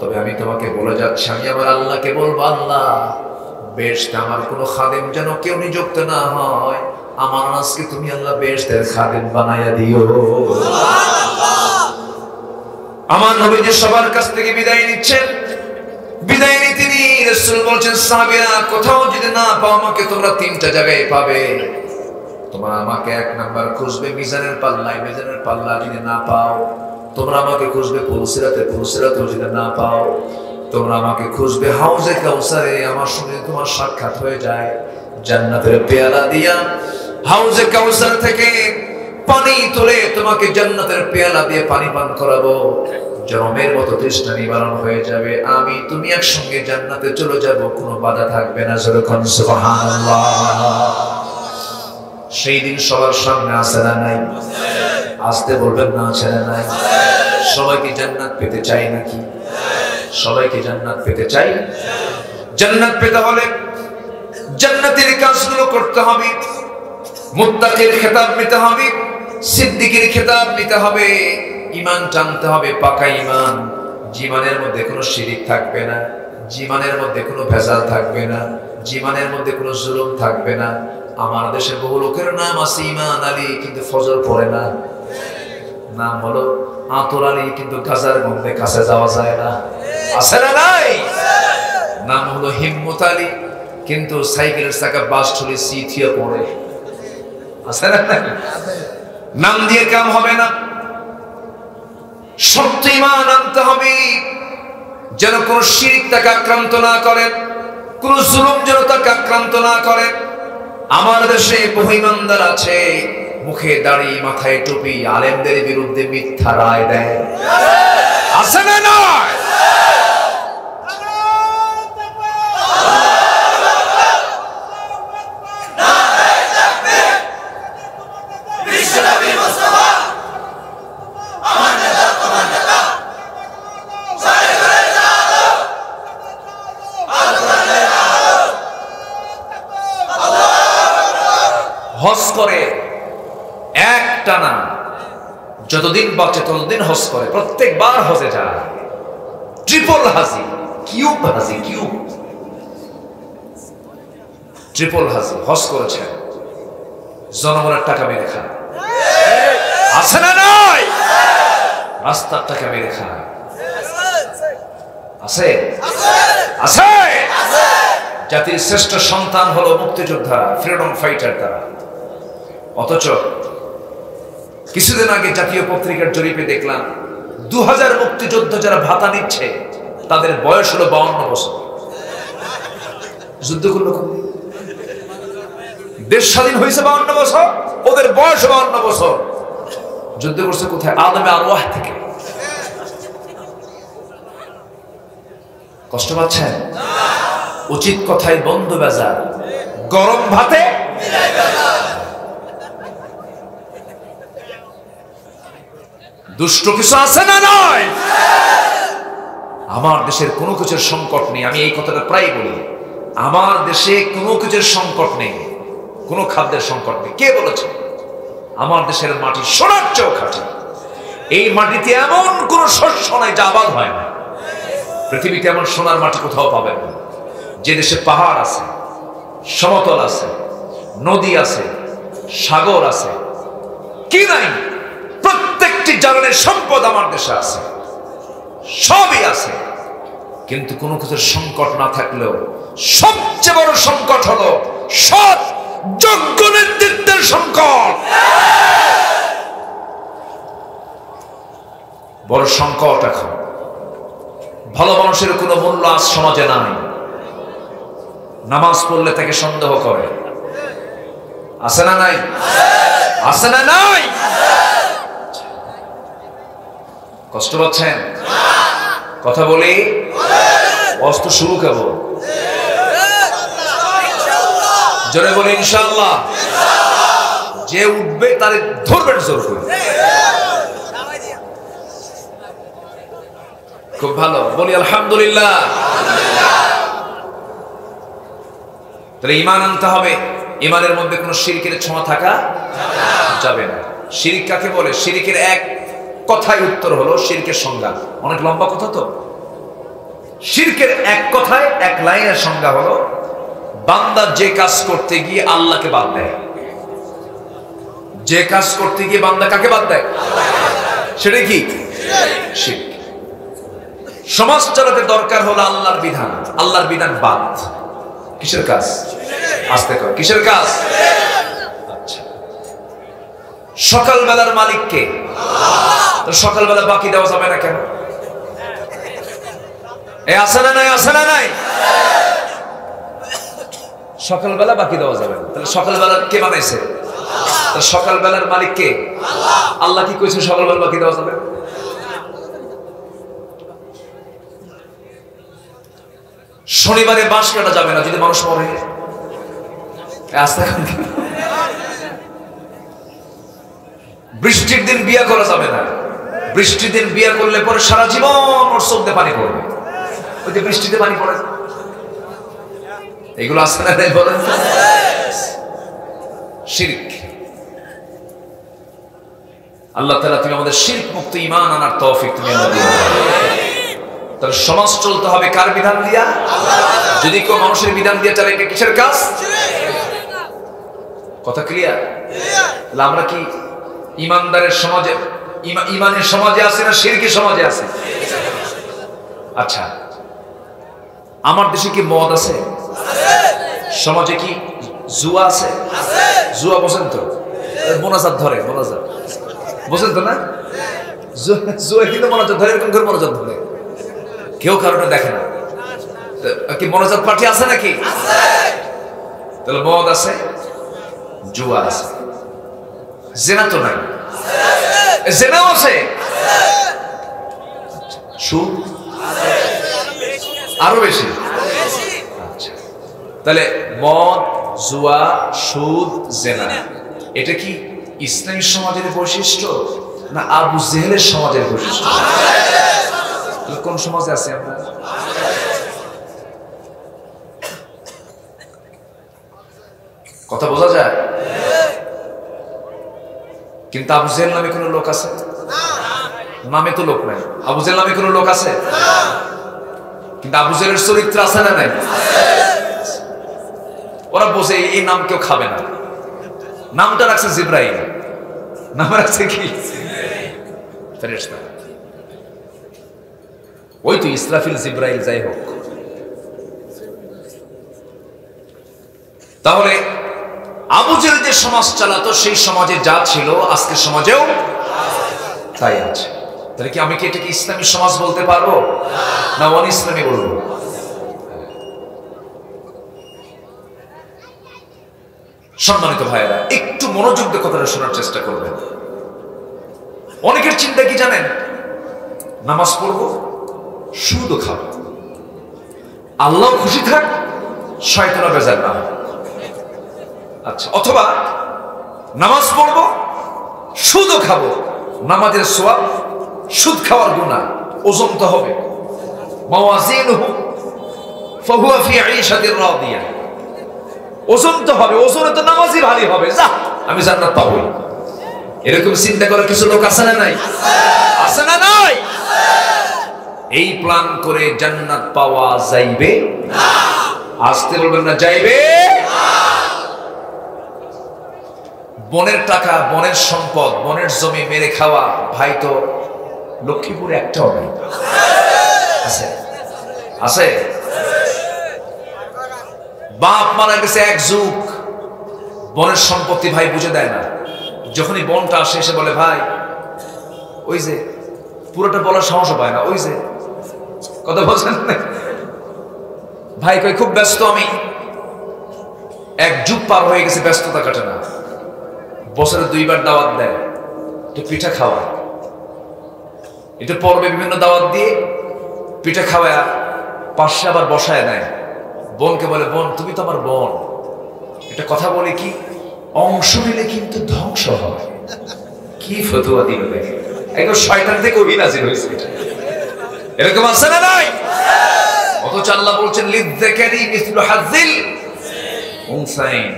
তবে আমি তোমাকে বলে যাচ্ছি, আমি আমার আল্লাহকে বলবো আল্লাহ বেহেশতে আমার কোনো খাদেম যেন কেউ নিযুক্ত না হয়, আমার আনাসকে তুমি আল্লাহ বেহেশতের খাদেম বানাইয়া দিও। আমার নবীজি সবার কাছ থেকে বিদায় নিচ্ছেন, বিদায় নিয়ে তিনি রাসূল বলছেন সাহাবীরা কোথাও যদি না পাও আমাকে তোমরা 3টা জায়গায় পাবে, তোমরা আমাকে 1 নাম্বার খুঁজবে মিজানের পাল্লায়, মিজানের পাল্লা যদি না পাও তোমরা আমাকে খুঁজবে পুলসিরাতে, পুলসিরাতেও যদি না পাও তোমরা আমাকে খুঁজবে হাউজে কাউসারে, আমার সঙ্গে তোমার সাক্ষাৎ হয়ে যায়, জান্নাতের পেয়ালা দিয়া হাউজে কাউসার থেকে পানি তুলে তোমাকে জান্নাতের পেয়ালা দিয়ে পানি পান করাবো, জনমের মতো তৃষ্ণা নিবারণ হয়ে যাবে, আমি তুমি একসঙ্গে জান্নাতে চলে যাব, কোনো বাধা থাকবে না। যখন সুবহানাল্লাহ সেই দিন সবার সামনে আছে না নাই? আসতে বলবেন না আছে না নাই? সবাই কি জান্নাত পেতে চাই নাকি? সবাই কি জান্নাত পেতে চাই? জান্নাত পেতে হলে জান্নাতের কাজগুলো করতে হবে, মুত্তাকির খেতাব নিতে হবে, সিদ্দিকের খেতাব নিতে হবে, ঈমান টানতে হবে পাকা ঈমান, জীবনের মধ্যে কোনো শিরিক থাকবে না, জীবনের মধ্যে কোনো ভেজাল থাকবে না, জীবনের মধ্যে কোনো জুলুম থাকবে না। আমার দেশে বহু লোকের নাম আছে ঈমান আলী কিন্তু ফজর পড়ে না, নাম হলো আতর আলী কিন্তু গাজার গন্ধে কাছে যাওয়া যায় না, আছে না নাই? নাম হলো হিম্মত আলী কিন্তু সাইকেলের চাকা বাস চলে সিথিয়া পড়ে, আছে না নাই? নাম দিয়ে কাম হবে না, সত্য ঈমান আনতে হবে, যেন কোন শিরক তাকে আক্রান্ত না করে, কোন জুলুম যেন তাকে আক্রান্ত না করে। আমার দেশে বহু ঈমানদার আছে মুখে দাড়ি মাথায় টুপি আলেমদের বিরুদ্ধে মিথ্যা রায় দেয়, আছে না নয়? হজ করে একটানা যতদিন বাঁচে ততদিন হজ করে, প্রত্যেকবার হজে যায়, ট্রিপল হাজি, কিউব হাজি, কিউব ট্রিপল হাজি হজ করেছে, জনগণের টাকা মেরে খায়, আছে না নয়? রাস্তার টাকা মেরে খায়, আছে আছে। জাতির শ্রেষ্ঠ সন্তান হলো মুক্তিযোদ্ধা, ফ্রিডম ফাইটার তারা। অথচ কিছুদিন আগে জাতীয় পত্রিকার জরিপে দেখলাম 2000 মুক্তিযোদ্ধা যারা ভাতা নিচ্ছে তাদের বয়স হলো 52 বছর। যুদ্ধ করলো, দেশ স্বাধীন হয়েছে 52 বছর, ওদের বয়স 52 বছর। যুদ্ধ করছে কোথায়? আলমে আরওয়াহ থেকে। কষ্ট পাচ্ছেন? উচিত কথায় বন্ধ বেজার, গরম ভাতে দুষ্ট কিছু আছে না নয়? আমার দেশের কোনো কিছুর সংকট নেই, আমি এই কথাটা প্রায় বলি, আমার দেশে কোনো কিছুর সংকট নেই, কোনো খাদ্যের সংকট নেই। কে বলেছে? আমার দেশের মাটি সোনার চেয়েও খাঁটি, এই মাটিতে এমন কোন শস্য নাই যা আবাদ হয় না। পৃথিবীতে এমন সোনার মাটি কোথাও পাবেন না। যে দেশে পাহাড় আছে, সমতল আছে, নদী আছে, সাগর আছে, কি নাই? প্রত্যেকটি জায়গার সম্পদ আমার দেশে আছে, সবই আছে। কিন্তু কোনো কিছুর সংকট না থাকলেও সবচেয়ে বড় সংকট হলো সৎ যোগ্য নেতৃত্বের সংকট। বড় সংকট এখন। ভালো মানুষের কোনো মূল্য আজ সমাজে নাই। নামাজ পড়লে তাকে সন্দেহ করে, আছে না নাই? আছে না নাই? কষ্ট পাচ্ছেন? কথা বলি, অস্ত শুরু কেবল। জোরে বলি ইনশাআল্লাহ। যে উঠবে তারে ধরবেন জোর করে। খুব ভালো, বলি আলহামদুলিল্লাহ। তাহলে ঈমান আনতে হবে। ঈমানের মধ্যে কোনো শিরকের ছোঁয়া থাকা যাবে না। শিরক কাকে বলে? শিরকের এক কথায় উত্তর হলো, শিরকের সংজ্ঞা অনেক লম্বা কথা তো। শিরকের এক কথায় এক লাইনের সংজ্ঞা হলো, বান্দা যে কাজ করতে গিয়ে আল্লাহকে বাদ দেয়। যে কাজ করতে গিয়ে বান্দা কাকে বাদ দেয়? সেটা কি? শিরক। সমাজ চালাতে দরকার হলো আল্লাহর বিধান, আল্লাহর বিধান বাদ। কিসের কাজ? আস্তে কর, কিসের কাজ? আচ্ছা, সকালবেলার মালিক কে? তো সকালবেলা বাকি দেওয়া যাবে না কেন? এ আছে না নাই? আছে না নাই? সকালবেলা বাকি দেওয়া যাবে না। তাহলে সকালবেলা কে বানাইছে? সকালবেলার মালিক কে? আল্লাহ কি কইছে সকালবেলা বাকি দেওয়া যাবে? শনিবারে বাঁশ কাটা যাবে না যদি মানুষ মরে। বৃষ্টির দিন বিয়ে করা যাবে না। বৃষ্টির দিন বিয়ে করলে পরে সারা জীবন ওর চোখ দিয়ে পানি পড়বে। ওই যে বৃষ্টিতে পানি পড়ে, এগুলো আসে না? বলেন শিরক। আল্লাহ তাআলা তুমি আমাদের শিরক মুক্ত ঈমান আনার তৌফিক তুমি আমাদের দিও। তাহলে সমাজ চলতে হবে কার বিধান দিয়া? যদি কেউ মানুষের বিধান দিয়ে চলে, এটা কিসের কাজ? কথা ক্লিয়ার? তাহলে আমরা কি ইমানদারের সমাজে, ইমানের সমাজে আছে না শিরকের সমাজে আছে? আচ্ছা, আমার দেশে কি মদ আছে? সমাজে কি জুয়া আছে? জুয়া বোঝেন তো? মোনাজাত ধরে, মোনাজাত বোঝেন তো না? জুয়া কিন্তু মোনাজাত ধরে, এরকম করে মোনাজাত ধরে, কেউ কারণে দেখে না। কি মোনাজাত পার্টি আছে নাকি? তাহলে মদ আছে, জুয়া আছে, জেনা তো নাই? জেনাও আছে, সুদ আরো বেশি। আচ্ছা, তাহলে মদ, জুয়া, সুদ, জেনা, এটা কি ইসলামী সমাজের বৈশিষ্ট্য না আবু জেহেলের সমাজের বৈশিষ্ট্য? কোন সমাজে আছে আমরা? কথা বোঝা যায়? কিন্তু আবু জেহেল নামে কোন লোক আছে? নামে তো লোক নাই। আবু জেহেল নামে কোন লোক আছে? কিন্তু আবু জেহেলের চরিত্র আছে না নাই? ওরা বসে এই নাম কেউ খাবে না। নামটা রাখছে জিব্রাইল, নাম রাখছে কি? ফেরেশতা। ওই তো ইসরাফিল, জিব্রাইল, যাই হোক। তাহলে আবু জেহেল যে সমাজ চালাতো, সেই সমাজে যা ছিল আজকের সমাজেও তাই আছে। তাহলে কি আমি কি এটাকে ইসলামী সমাজ বলতে পারবো না অন ইসলামী বলবো? সম্মানিত ভাইয়েরা, একটু মনোযোগ দিয়ে কথাটা শোনার চেষ্টা করবেন। অনেকের চিন্তা কি জানেন? নামাজ পড়বো, সুদও খাবো, আল্লাহ খুশি থাক, শয়তানও বেজার না। আচ্ছা, অথবা নামাজ পড়বো, সুদও খাবো, নামাজের সওয়াব, সুদ খাওয়ার গুনাহ, ওজন তো হবে। মাওয়াজিনুহু ফাহুয়া ফি ঈশাতির রাদিয়া, ওজন তো হবে, ওজনে তো নামাজই ভারী হবে, যা আমি জান্নাত পাবোই। এরকম চিন্তা করার কিছু লোক আছে না নাই? আছে না নাই? এই প্ল্যান করে জান্নাত পাওয়া যাইবে না। আসতে বলবেন না, যাইবে না। বনের টাকা, বনের সম্পদ, বনের জমি মেরে খাওয়া ভাই তো লক্ষ্মীপুরে একটাও নেই। আছে? আছে? বাপ মারা গেছে এক যুগ, বনের সম্পত্তি ভাই বুঝে দেয় না। যখনই বনটা আসে এসে বলে ভাই ওই যে, পুরোটা বলার সাহস পায় না, ওই যে কথা বলছেন ভাই কই খুব ব্যস্ত আমি। এক যুগ পার হয়ে গেছে, ব্যস্ততা কাটে না। বছরে 2 বার দাওয়াত দেয়, একটু পিঠা খাওয়া, একটু পর্বে বিভিন্ন দাওয়াত দিয়ে পিঠা খাওয়া, পাশে আবার বসায় নেয়। বোনকে বলে বোন তুমি তো আমার বোন, একটা কথা বলে কি, অংশ নিলে কিন্তু ধ্বংস হয়। কি ফতোয়া দিল দেখে, একদম শয়তান থেকে অভিনাজির হয়েছে। এরকম আছে না নাই? অথচ আল্লাহ বলছেন লিযযাকারি মিসলু হাযিল উনসাইন।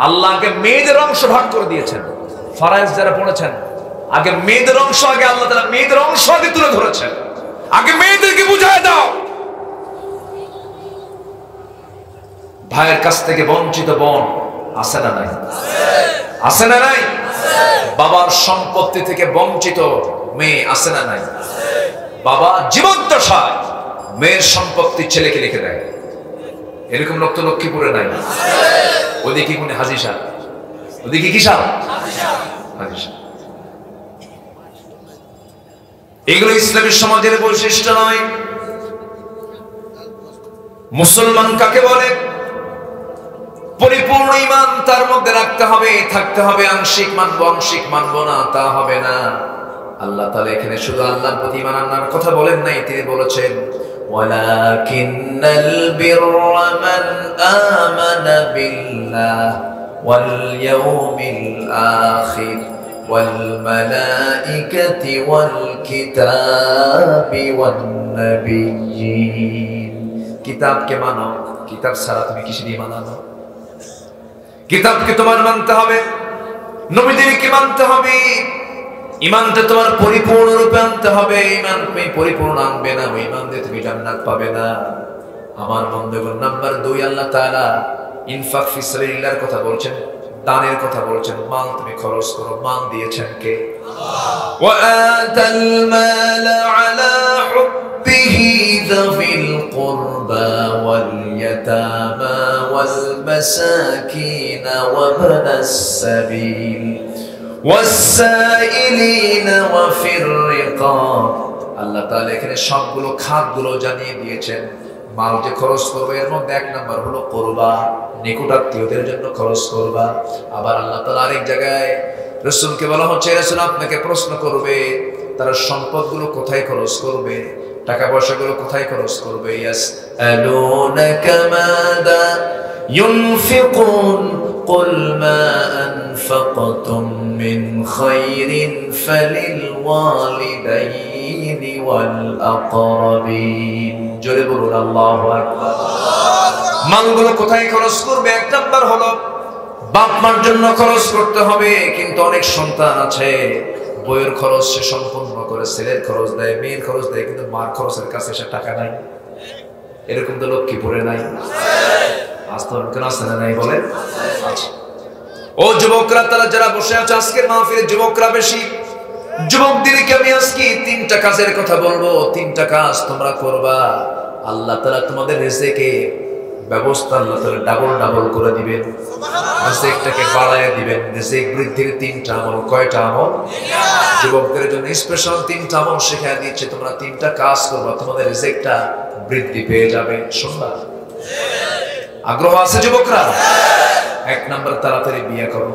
আল্লাহকে মেয়েদের অংশ ভাগ করে দিয়েছেন। ফরায়েজ যারা পড়েছেন, আগে মেয়েদের অংশ, আগে আল্লাহ তাআলা মেয়েদের অংশ আগে তুলে ধরেছেন। আগে মেয়েদেরকে বুঝায় দাও। ভাইয়ের কাছ থেকে বঞ্চিত বোন আছে না নাই? আছে না নাই? বাবার সম্পত্তি থেকে বঞ্চিত মেয়ে আছে না নাই? বাবা জীবদ্দশায় মেয়ের সম্পত্তি ছেলেকে লিখে দেয়। এরকম লোক তো লক্ষ্মীপুরে নাই। ওদিকে কোন হাজী সাহেব, ওদিকে কি সাহেব? হাজী সাহেব। এগুলো ইসলামী সমাজের বৈশিষ্ট্য নয়। মুসলমান কাকে বলে? পরিপূর্ণ ঈমান তার মধ্যে রাখতে হবে, থাকতে হবে। আংশিক মানবো, আংশিক মানবো না, তা হবে না। আল্লাহ তাআলা এখানে শুধু আল্লাহর প্রতি ঈমান আনার কথা বলেন নাই, তিনি বলেছেন ওয়ালাকিন্নাল বিররা মান আমানা বিল্লাহ ওয়াল ইয়াউমিল আখির ওয়াল মালাইকাতি ওয়াল কিতাবি ওয়ান নাবিয়্যিন। কিতাবকে মানো, কিতাব ছাড়া তুমি কিসের ঈমান আনো? কিতাবকে তোমার মানতে হবে, নবীদেরকে মানতে হবে। ঈমানটা তোমার পরিপূর্ণ রূপে আনতে হবে। ঈমান তুমি পরিপূর্ণ আনবে না, ওই ঈমান দিয়ে তুমি জান্নাত পাবে না। আমার বন্ধুগণ, নাম্বার 2 আল্লাহ তাআলা ইনফাক ফি সাবিলিল্লাহর কথা বলছেন, দানের কথা বলছেন। মাল তুমি খরচ করো, মাল দিয়েছেন কে? আল্লাহ। ওয়া আতাল মাল আলা হুব্বিহি যাবিল কুরবা ওয়াল ইয়াতামা ওয়াল মাসাকিন ওয়া ইবনাস সাবিল ওয়াস-সাইলিনা ওয়া ফির রিকাব। আল্লাহ তাআলা এখানে সবগুলো খাতগুলো জানিয়ে দিয়েছেন। মাল যে খরচ করবে এর মধ্যে 1 নাম্বার হলো কুরবা, নিকটাত্মীয়দের জন্য খরচ করবা। আবার আল্লাহ তাআলা আরেক জায়গায় রাসূলকে বলা হচ্ছে, রাসূল আপনাকে প্রশ্ন করবে তারা সম্পদগুলো কোথায় খরচ করবে, টাকা পয়সাগুলো কোথায় খরচ করবে। ইয়াসআলুনাকা মাযা ইউনফিকুন কুল মা আনফাকতুম মিন খায়রিন ফালিল ওয়ালিদাইনি ওয়াল আকরাবিন। জোরে বলুন আল্লাহু আকবার। মালগুলো কোথায় খরচ করবে? 1 নাম্বার হলো বাপ মার জন্য খরচ করতে হবে। কিন্তু অনেক সন্তান আছে বইয়ের খরচ সে সম্পূর্ণ করে, ছেলের খরচ দেয়, মেয়ের খরচ দেয়, কিন্তু মার খরচের কাছে সে টাকা নাই। এরকম তো লক্ষ্মীপুরে নাই? কেন আছে না নাই বলেন? আচ্ছা, ও যুবকরা, তারা যারা বসে আছে আজকের মাহফিলে, যুবকরা বেশি। যুবকদেরকে আমি আজকে 3টা কাজের কথা বলবো। 3টা কাজ তোমরা করবা, আল্লাহ তাআলা তোমাদের রিজিকে ব্যবস্থা আল্লাহ তাআলা ডাবল করে দিবেন। রিজিকটাকে বাড়ায় দিবেন। রিজিক বৃদ্ধির 3টা আমল। কয়টা আমল? যুবকদের জন্য স্পেশাল 3টা আমল শেখায় দিচ্ছে। তোমরা 3টা কাজ করবা, তোমাদের রিজিকটা বৃদ্ধি পেয়ে যাবে। শুনবা? আগ্রহ আছে যুবকরা? 1 নাম্বার, তাড়াতাড়ি বিয়ে করো।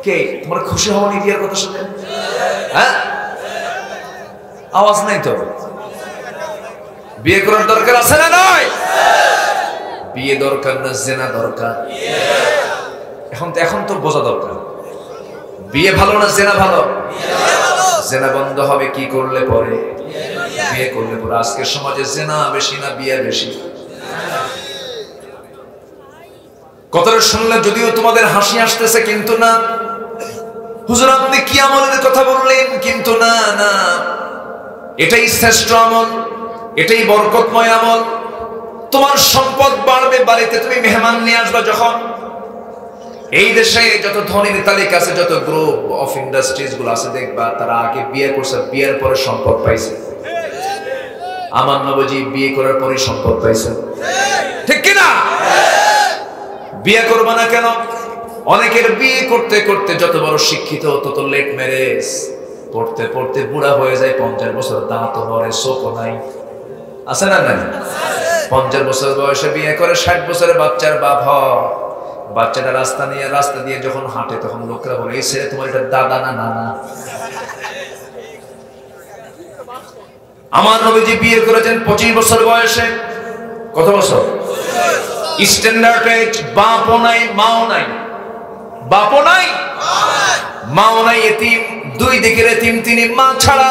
কে তোমার খুশি হওনি বিয়ের কথা শুনে? হ্যাঁ, আওয়াজ নাই তো। বিয়ে করার দরকার আছে না নাই? বিয়ে দরকার না জিনা দরকার? এখন তো বোঝা দরকার, বিয়ে ভালো না জিনা ভালো? জিনা বন্ধ হবে কি করলে পরে? বিয়ে করলে পরে। আজকের সমাজে জিনা বেশি না বিয়ে বেশি? কথাটা শুনলে যদিও তোমাদের হাসি আসতেছে, কিন্তু না। হুজুর আপনি কি আমলের কথা বললেন? কিন্তু না না, এটাই শ্রেষ্ঠ আমল, এটাই বরকতময় আমল। তোমার সম্পদ বাড়বে, বাড়িতে তুমি মেহমান নিয়ে আসবা যখন। এই দেশে যত ধনীর তালিকা আছে, যত গ্রুপ অফ ইন্ডাস্ট্রিজ গুলো আছে, দেখবা তারা আগে বিয়ে করছে, বিয়ের পরে সম্পদ পাইছে। আমার নবজি বিয়ে করার পরে সম্পদ পাইছে, ঠিক কিনা? বিয়ে করবা না কেন? অনেকের বিয়ে করতে করতে যত বড় শিক্ষিত তত লেট ম্যারেজ, পড়তে পড়তে বুড়া হয়ে যায়, 50 বছর দাঁত মরে, চোখও নাই, আছে না নাই? 50 বছর বয়সে বিয়ে করে, 60 বছরের বাচ্চার বাপ হয়। বাচ্চাটা রাস্তা দিয়ে যখন হাঁটে, তখন লোকরা বলে, এই ছেলে তোমার এটা দাদা না নানা? আমার নবীজি বিয়ে করেছেন 25 বছর বয়সে। কত বছর? Standard age. বাপও নাই, মাও নাই। বাপও নাই, মাও নাই, এতিম। দুই দিকের এতিম তিনি, মা ছাড়া,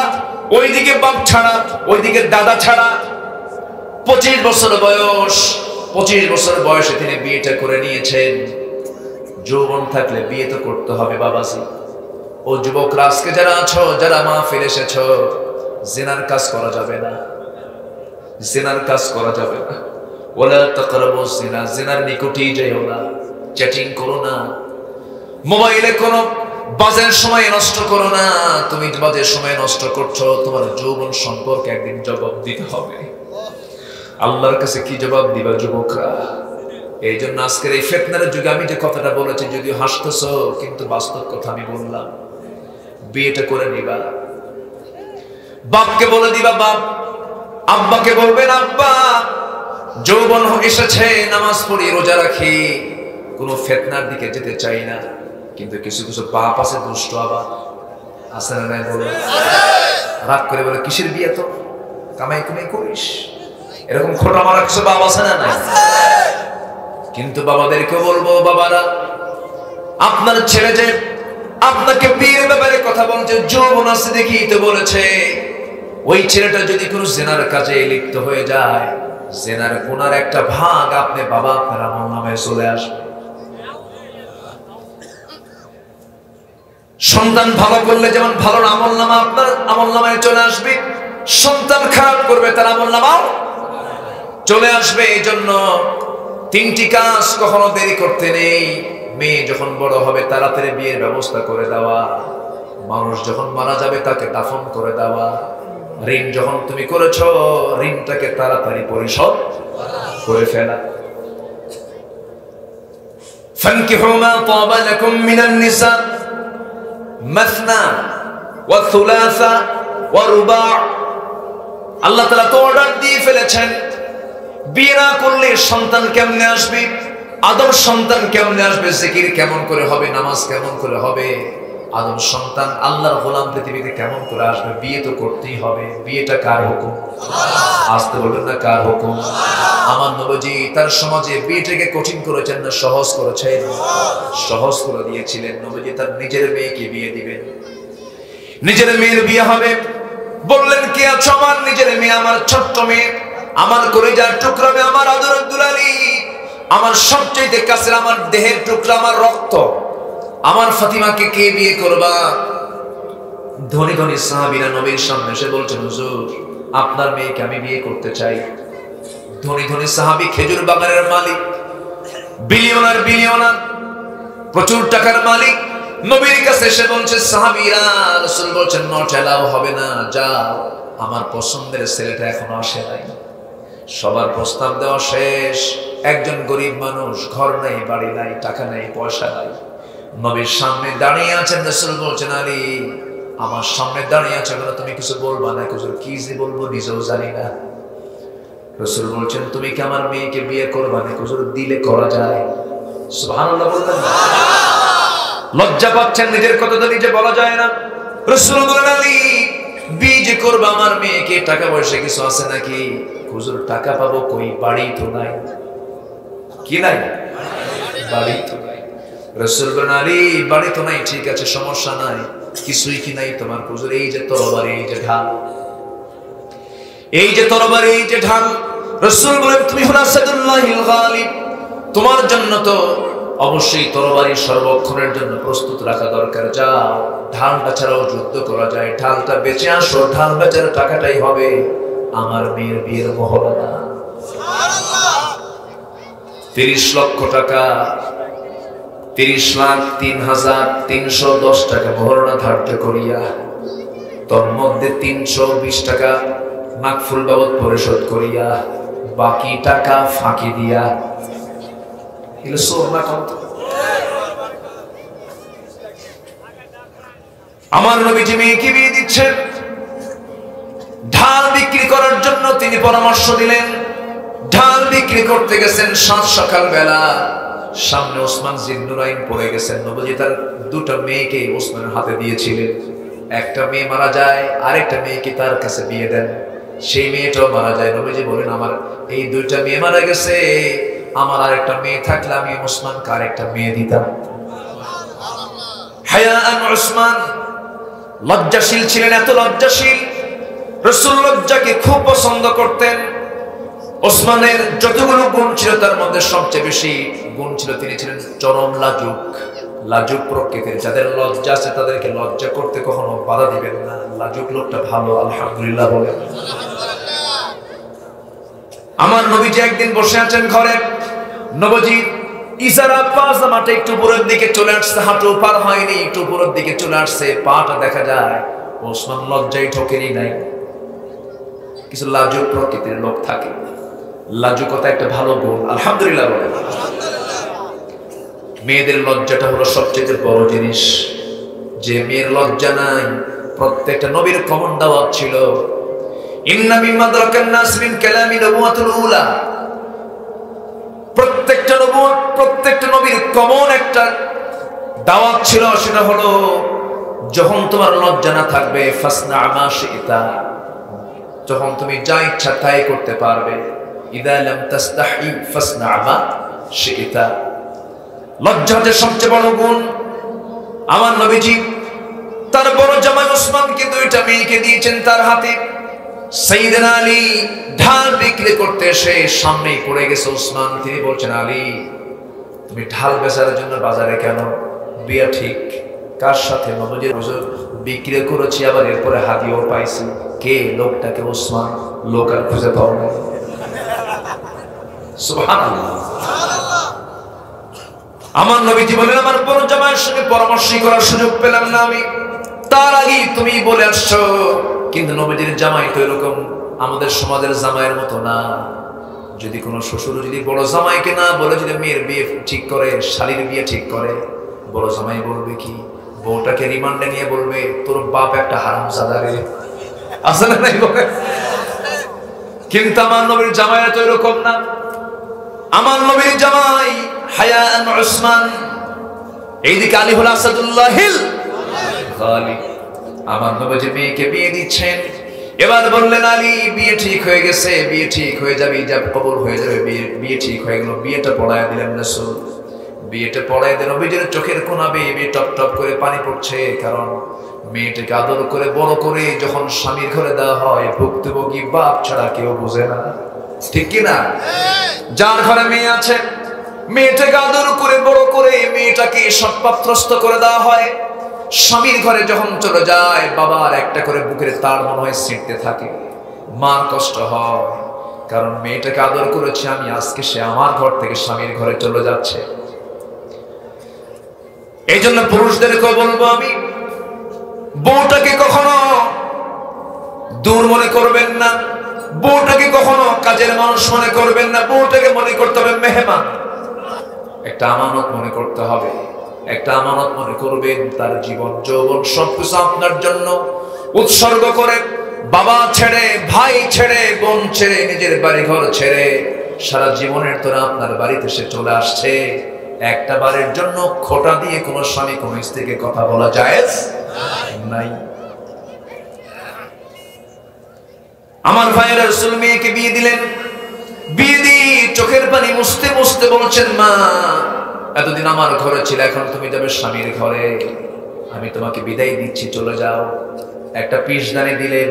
ওইদিকে বাপ ছাড়া, ওইদিকে দাদা ছাড়া। 25 বছর বয়স, 25 বছর বয়সে তিনি বিয়েটা করে নিয়েছেন। যৌবন থাকলে বিয়ে তো করতে হবে বাবাজি। ও যুবকরা আজকে যারা আছো, যারা মাহফিল এসেছো, জিনার কাজ করা যাবে না, জিনার কাজ করা যাবে না। ওয়ালা তাকরাবু জিনা, জিনার নিকটেই যাইও না। চ্যাটিং করো না, মোবাইলে কোনো বাজের সময় নষ্ট করো না। তুমি বাজের সময় নষ্ট করছো, তোমার যৌবন সম্পর্কে একদিন জবাব দিতে হবে। আল্লাহর কাছে কি জবাব দিবা যুবকরা? এই জন্য আজকের এই ফিতনার যুগে আমি যে কথাটা বলেছি, যদিও হাসতেছো, কিন্তু বাস্তব কথা আমি বললাম। বিয়েটা করে নিবা, বাপকে বলে দিবা বাপ, আব্বাকে বলবেন আব্বা, যৌবন এসেছে, নামাজ পড়ি, রোজা রাখি, কোনো ফিতনার দিকে যেতে চাই না। কিন্তু কিছু কিছু বাপ আছে দুষ্ট, আবার আছে না নাই? বলবে, রাগ করে বলে, কিসের বিয়ে, তো কামাই কামাই করিস। এরকম খোটা মারা কিছু বাবা আছে না নাই? কিন্তু বাবাদেরকে বলবো, বাবারা, আপনার ছেলে যে আপনাকে বিয়ের ব্যাপারে কথা বলছে, যৌবন আছে দেখি তো বলেছে, ওই ছেলেটা যদি কোনো জিনার কাজে লিপ্ত হয়ে যায়, জিনার গুনার একটা ভাগ আপনি বাবা আপনার আমলনামায় চলে আসবে। সন্তান ভালো করলে যেমন ভালো আমলনামা আপনার আমলনামায় চলে আসবে, সন্তান খারাপ করবে তার আমলনামাও চলে আসবে। এই জন্য 3টি কাজ কখনো দেরি করতে নেই। মেয়ে যখন বড় হবে তাড়াতাড়ি বিয়ের ব্যবস্থা করে দেওয়া, মানুষ যখন মারা যাবে তাকে দাফন করে দেওয়া, ঋণ যখন তুমি করেছো ঋণটাকে তাড়াতাড়ি পরিশোধ করে ফেলা। ফানকিহু মা তাবা লাকুম মিনান নিসা মাসনা ওয়া থুলাসা ওয়া রুবা'। আল্লাহ তাআলা তো অর্ডার দিয়ে ফেলেছেন, বিয়ে না করলে সন্তান কেমনে আসবে, আদম সন্তান কেমনে আসবে, জিকির কেমন করে হবে, নামাজ কেমন করে হবে, আদম সন্তান আল্লাহর গোলাম পৃথিবীতে কেমন করে আসবে? বিয়ে তো করতেই হবে। বিয়েটা কার হুকুম? আসতে বলবেন না, কার হুকুম? আমার নবীজি তার সমাজে বিয়েটাকে কঠিন করেছেন না সহজ করেছেন? সহজ করে দিয়েছিলেন। নবীজি তার নিজের মেয়েকে বিয়ে দিবেন, নিজের মেয়ের বিয়ে হবে। বললেন, কে আছো? আমার নিজের মেয়ে, আমার ছোট্ট মেয়ে, আমার কলিজার টুকরা মেয়ে, আমার আদরের দুলালি, আমার সবচেয়ে কাছের, আমার দেহের টুকরা, আমার রক্ত, আমার ফাতিমাকে কে বিয়ে করবা? ধনী ধনী সাহাবীরা নবীর সামনে এসে বলছেন, হুজুর আপনার মেয়েকে আমি বিয়ে করতে চাই। ধনী ধনী সাহাবী, খেজুর বাগানের মালিক, বিলিয়নার বিলিয়নার, প্রচুর টাকার মালিক, নবীর কাছে এসে বলছে সাহাবীরা, রাসূল বলছেন নট এলাও, হবে না, যাও, আমার পছন্দের ছেলেটা এখনো আসে নাই। সবার প্রস্তাব দেওয়া শেষ। একজন গরিব মানুষ, ঘর নাই, বাড়ি নাই, টাকা নাই, পয়সা নাই, নবীর সামনে দাঁড়িয়ে আছেন। রাসূল বলছেন, আলী আমার সামনে দাঁড়িয়ে আছে, তুমি কিছু বলবা না? হুজুর কি যে বলবো নিজেও জানি না। রাসূল বলছেন, তুমি কি আমার মেয়েকে বিয়ে করবা না? হুজুর দিলে করা যায়। সুবহানাল্লাহ বলতেন না? লজ্জা পাচ্ছেন, নিজের কথা তো নিজে বলা যায় না। রাসূল বলেন, আলী বিয়ে যে করবা আমার মেয়েকে, টাকা পয়সা কিছু আছে নাকি? হুজুর টাকা পাবো কই, বাড়ি তো নাই। কি নাই? বাড়ি তো নাই। রাসূল বলেন, আলী বাড়ি তো নাই, ঠিক আছে সমস্যা নাই, কিছুই কি নাই তোমার? হুজুর এই যে তরবারি, এই যে ঢাল, এই যে তরবারি, এই যে ঢাল। রাসূল বলেন, তুমি হলো আসাদুল্লাহিল গালিব, তোমার জন্য তো অবশ্যই তরবারি সর্বক্ষণের জন্য প্রস্তুত রাখা দরকার। যাও, ঢালটা ছাড়াও যুদ্ধ করা যায়, ঢালটা বেচে আসো, ঢাল বেচার টাকাটাই হবে আমার মেয়ের বিয়ের মহরনা। 30 লক্ষ টাকা, 30,03,310 টাকা মহরনা ধার্য করিয়া তোর মধ্যে 320 টাকা মাকফুল বাবদ পরিশোধ করিয়া বাকি টাকা ফাঁকি দিয়া, এগুলো সোর না কত? আমার নবীজি মেয়েকে বিয়ে দিচ্ছেন, ঢাল বিক্রি করার জন্য তিনি পরামর্শ দিলেন। ঢাল বিক্রি করতে গেছেন সাত সকাল বেলা, সামনে ওসমান জিন্নুরাইন পড়ে গেছেন। নবীজি তার দুটো মেয়েকে ওসমানের হাতে দিয়েছিলেন। একটা মেয়ে মারা যায়, আরেকটা মেয়েকে তার কাছে বিয়ে দেন। সেই মেয়েটাও মারা যায়। নবীজি বলেন, আমার এই দুইটা মেয়ে মারা গেছে, আমার আরেকটা মেয়ে থাকলে আমি ওসমানকে আরেকটা মেয়ে দিতাম। হায়াআন ওসমান লজ্জাশীল ছিলেন, এত লজ্জাশীল, রাসূল লজ্জাকে খুব পছন্দ করতেন। ওসমানের যতগুলো গুণ ছিল তার মধ্যে সবচেয়ে বেশি গুণ ছিল তিনি ছিলেন চরম লাজুক। লাজুক প্রকৃতির, যাদের লজ্জা আছে তাদেরকে লজ্জা করতে কখনো বাধা দিবেন না। লাজুক লোকটা ভালো, আলহামদুলিল্লাহ বলেন। আমার নবীজি একদিন বসে আছেন ঘরে, নবীজি ইজারা পাজামাটা একটু উপরের দিকে চলে আসছে, হাঁটু পার হয়নি, একটু উপরের দিকে চলে আসছে, পাটা দেখা যায়। ওসমান লজ্জায় ঠকেনি নাই। কিছু লাজুক প্রকৃতির লোক থাকে, লাজুকতা একটা ভালো গুণ, আলহামদুলিল্লাহ বলেন। মেয়েদের লজ্জাটা হলো সবচেয়ে বড় জিনিস। যে মেয়ের লজ্জা নাই, প্রত্যেকটা নবীর কমন দাওয়াত ছিল, ইন্না মিম্মা দারাকান নাস মিন কালামি নবুওয়াতুল উলা। প্রত্যেকটা নবুয়ত, প্রত্যেকটা নবীর কমন একটা দাওয়াত ছিল, সেটা হলো যখন তোমার লজ্জা না থাকবে, ফাসনা মা শিতা, যখন তুমি যা ইচ্ছা তাই করতে পারবে। ইদা লাম তাস্তাহি ফাসনা মা শিতা। লজ্জা হচ্ছে সবচেয়ে বড় গুণ। আমার নবীজি তার বড় জামাই ওসমানকে দুইটা মেয়েকে দিয়েছেন তার হাতে। সাইয়েদনা আলী ঢাল বিক্রি করতে এসে সামনেই পড়ে গেছে ওসমান। তিনি বলছেন, আলী তুমি ঢাল বেচার জন্য বাজারে কেন? বিয়া ঠিক কার সাথে? নবীজির হুজুর বিক্রি করেছি, আবার এরপরে হাদিয়াও পাইছি। কে? লোকটাকে ওসমান। লোক আর খুঁজে পাও না। সুবহানাল্লাহ। আমার নবীজি বলেন, আমার বড় জামাইয়ের সঙ্গে পরামর্শ করার সুযোগ পেলাম না আমি, তার আগে তুমি বলে আসছো। কিন্তু নবীজির জামাই তো এরকম আমাদের সমাজের জামাইয়ের মতো না। যদি কোনো শ্বশুর যদি বড় জামাইকে না বলে যদি মেয়ের বিয়ে ঠিক করে, শালীর বিয়ে ঠিক করে, বড় জামাই বলবে কি? বউটাকে রিমান্ডে নিয়ে বলবে, তোর বাপ একটা হারামজাদা রে, আসলে নাই বলে। কিন্তু আমার নবীর জামাইরা তো এরকম না। আমার নবীর জামাই হায়াআন উসমান, এইদিকে আলী হল আসাদুল্লাহিল গালিব। আমার নবীজি মেয়েকে বিয়ে দিচ্ছেন। এবার বললেন, আলী বিয়ে ঠিক হয়ে গেছে, বিয়ে ঠিক হয়ে যাবে, ইজাব কবুল হয়ে যাবে, বিয়ে ঠিক হয়ে গেল। বিয়েটা পড়ায় দিলেন রাসূল। বিয়েটা পড়ায় দেন, নবীজির চোখের কোনা বেয়ে টপ টপ করে পানি পড়ছে। কারণ মেয়েটাকে আদর করে বড় করে যখন স্বামীর ঘরে দেওয়া হয়, ভুক্তভোগী বাপ ছাড়া কেউ বুঝে না, ঠিক কিনা? যার ঘরে মেয়ে আছে, মেয়েটাকে আদর করে বড় করে মেয়েটাকে সৎপাত্রস্থ করে দেওয়া হয়। স্বামীর ঘরে যখন চলে যায়, বাবার একটা করে বুকের তার মনে হয় ছিঁড়তে থাকে। মার কষ্ট হয়, কারণ মেয়েটাকে আদর করেছে আমি, আজকে সে আমার ঘর থেকে স্বামীর ঘরে চলে যাচ্ছে। এই জন্য পুরুষদেরকে বলবো আমি, বউটাকে কখনো দূর মনে করবেন না, বউটাকে কখনো কাজের মানুষ মনে করবেন না। বউটাকে মনে করতে হবে মেহমান, একটা আমানত মনে করতে হবে। একটা আমানত মনে করবেন, তার জীবন যৌবন সবকিছু আপনার জন্য উৎসর্গ করে, বাবা ছেড়ে, ভাই ছেড়ে, বোন ছেড়ে, নিজের বাড়ি ঘর ছেড়ে সারা জীবনের তোরা আপনার বাড়িতে সে চলে আসছে। একটা বারের জন্য খোটা দিয়ে কোনো স্বামী কোনো স্ত্রীকে কথা বলা জায়েজ নাই। আমার ভাইয়েরা রাসূল মেয়েকে বিয়ে দিলেন। বিয়ে দিয়ে চোখের পানি মুছতে মুছতে বলছেন, মা এতদিন আমার ঘরে ছিল, এখন তুমি যাবে স্বামীর ঘরে, আমি তোমাকে বিদায় দিচ্ছি, চলে যাও। একটা পিসদানি দিলেন,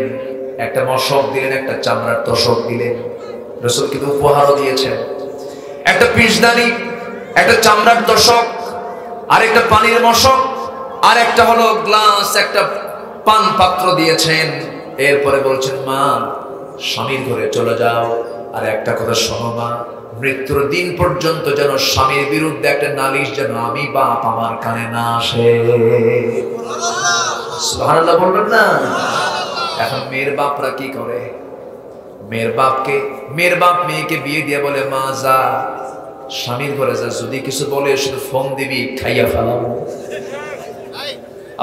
একটা মশক দিলেন, একটা চামড়ার তোশক দিলেন। রাসূল কিন্তু উপহারও দিয়েছেন। একটা পিসদানি একটা চামড়ার তোষক, আর একটা পানির মশক, আর একটা হলো গ্লাস, একটা পান পাত্র দিয়েছেন। এরপরে বলছেন মা স্বামীর ঘরে চলে যাও, আর একটা কথা শোনো মা, মৃত্যুর দিন পর্যন্ত যেন স্বামীর বিরুদ্ধে একটা নালিশ যেন আমি বাপ আমার কানে না আসে। সুবহানাল্লাহ বলবেন না? এখন মেয়ের বাপরা কি করে? মেয়ের বাপ মেয়েকে বিয়ে দিয়ে বলে মা যা স্বামীর ঘরে যা, যদি কিছু বলে শুধু ফোন দিবি খাইয়া ফেলাবো।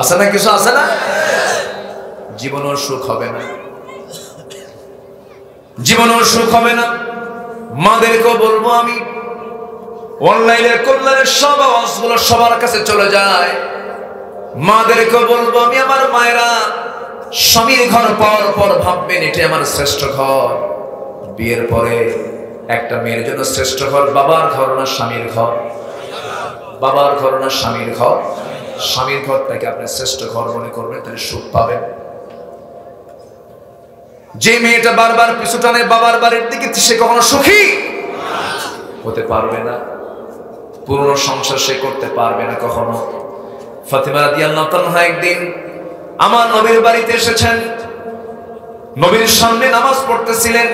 আছে না কিছু, আছে না? জীবনও সুখ হবে না, জীবনও সুখ হবে না। মাদেরকেও বলবো আমি, অনলাইনের কল্যাণের সব আওয়াজগুলো সবার কাছে চলে যায়। মাদেরকেও বলবো আমি, আমার মায়েরা স্বামীর ঘর পাওয়ার পর ভাববেন এটা আমার শ্রেষ্ঠ ঘর। বিয়ের পরে একটা মেয়ের জন্য শ্রেষ্ঠ ঘর বাবার ঘর না স্বামীর ঘর? বাবার ঘর না স্বামীর ঘর? স্বামীর ঘরটাকে আপনি শ্রেষ্ঠ ঘর মনে করবেন, তাহলে সুখ পাবেন। যে মেয়েটা বারবার পিছু টানে বাবার বাড়ির দিকে, সে কখনো সুখী হতে পারবে না, পুরনো সংসার সে করতে পারবে না কখনো। ফাতিমা রাদিয়াল্লাহু তাআলা একদিন আমার নবীর বাড়িতে এসেছেন, নবীর সামনে নামাজ পড়তেছিলেন।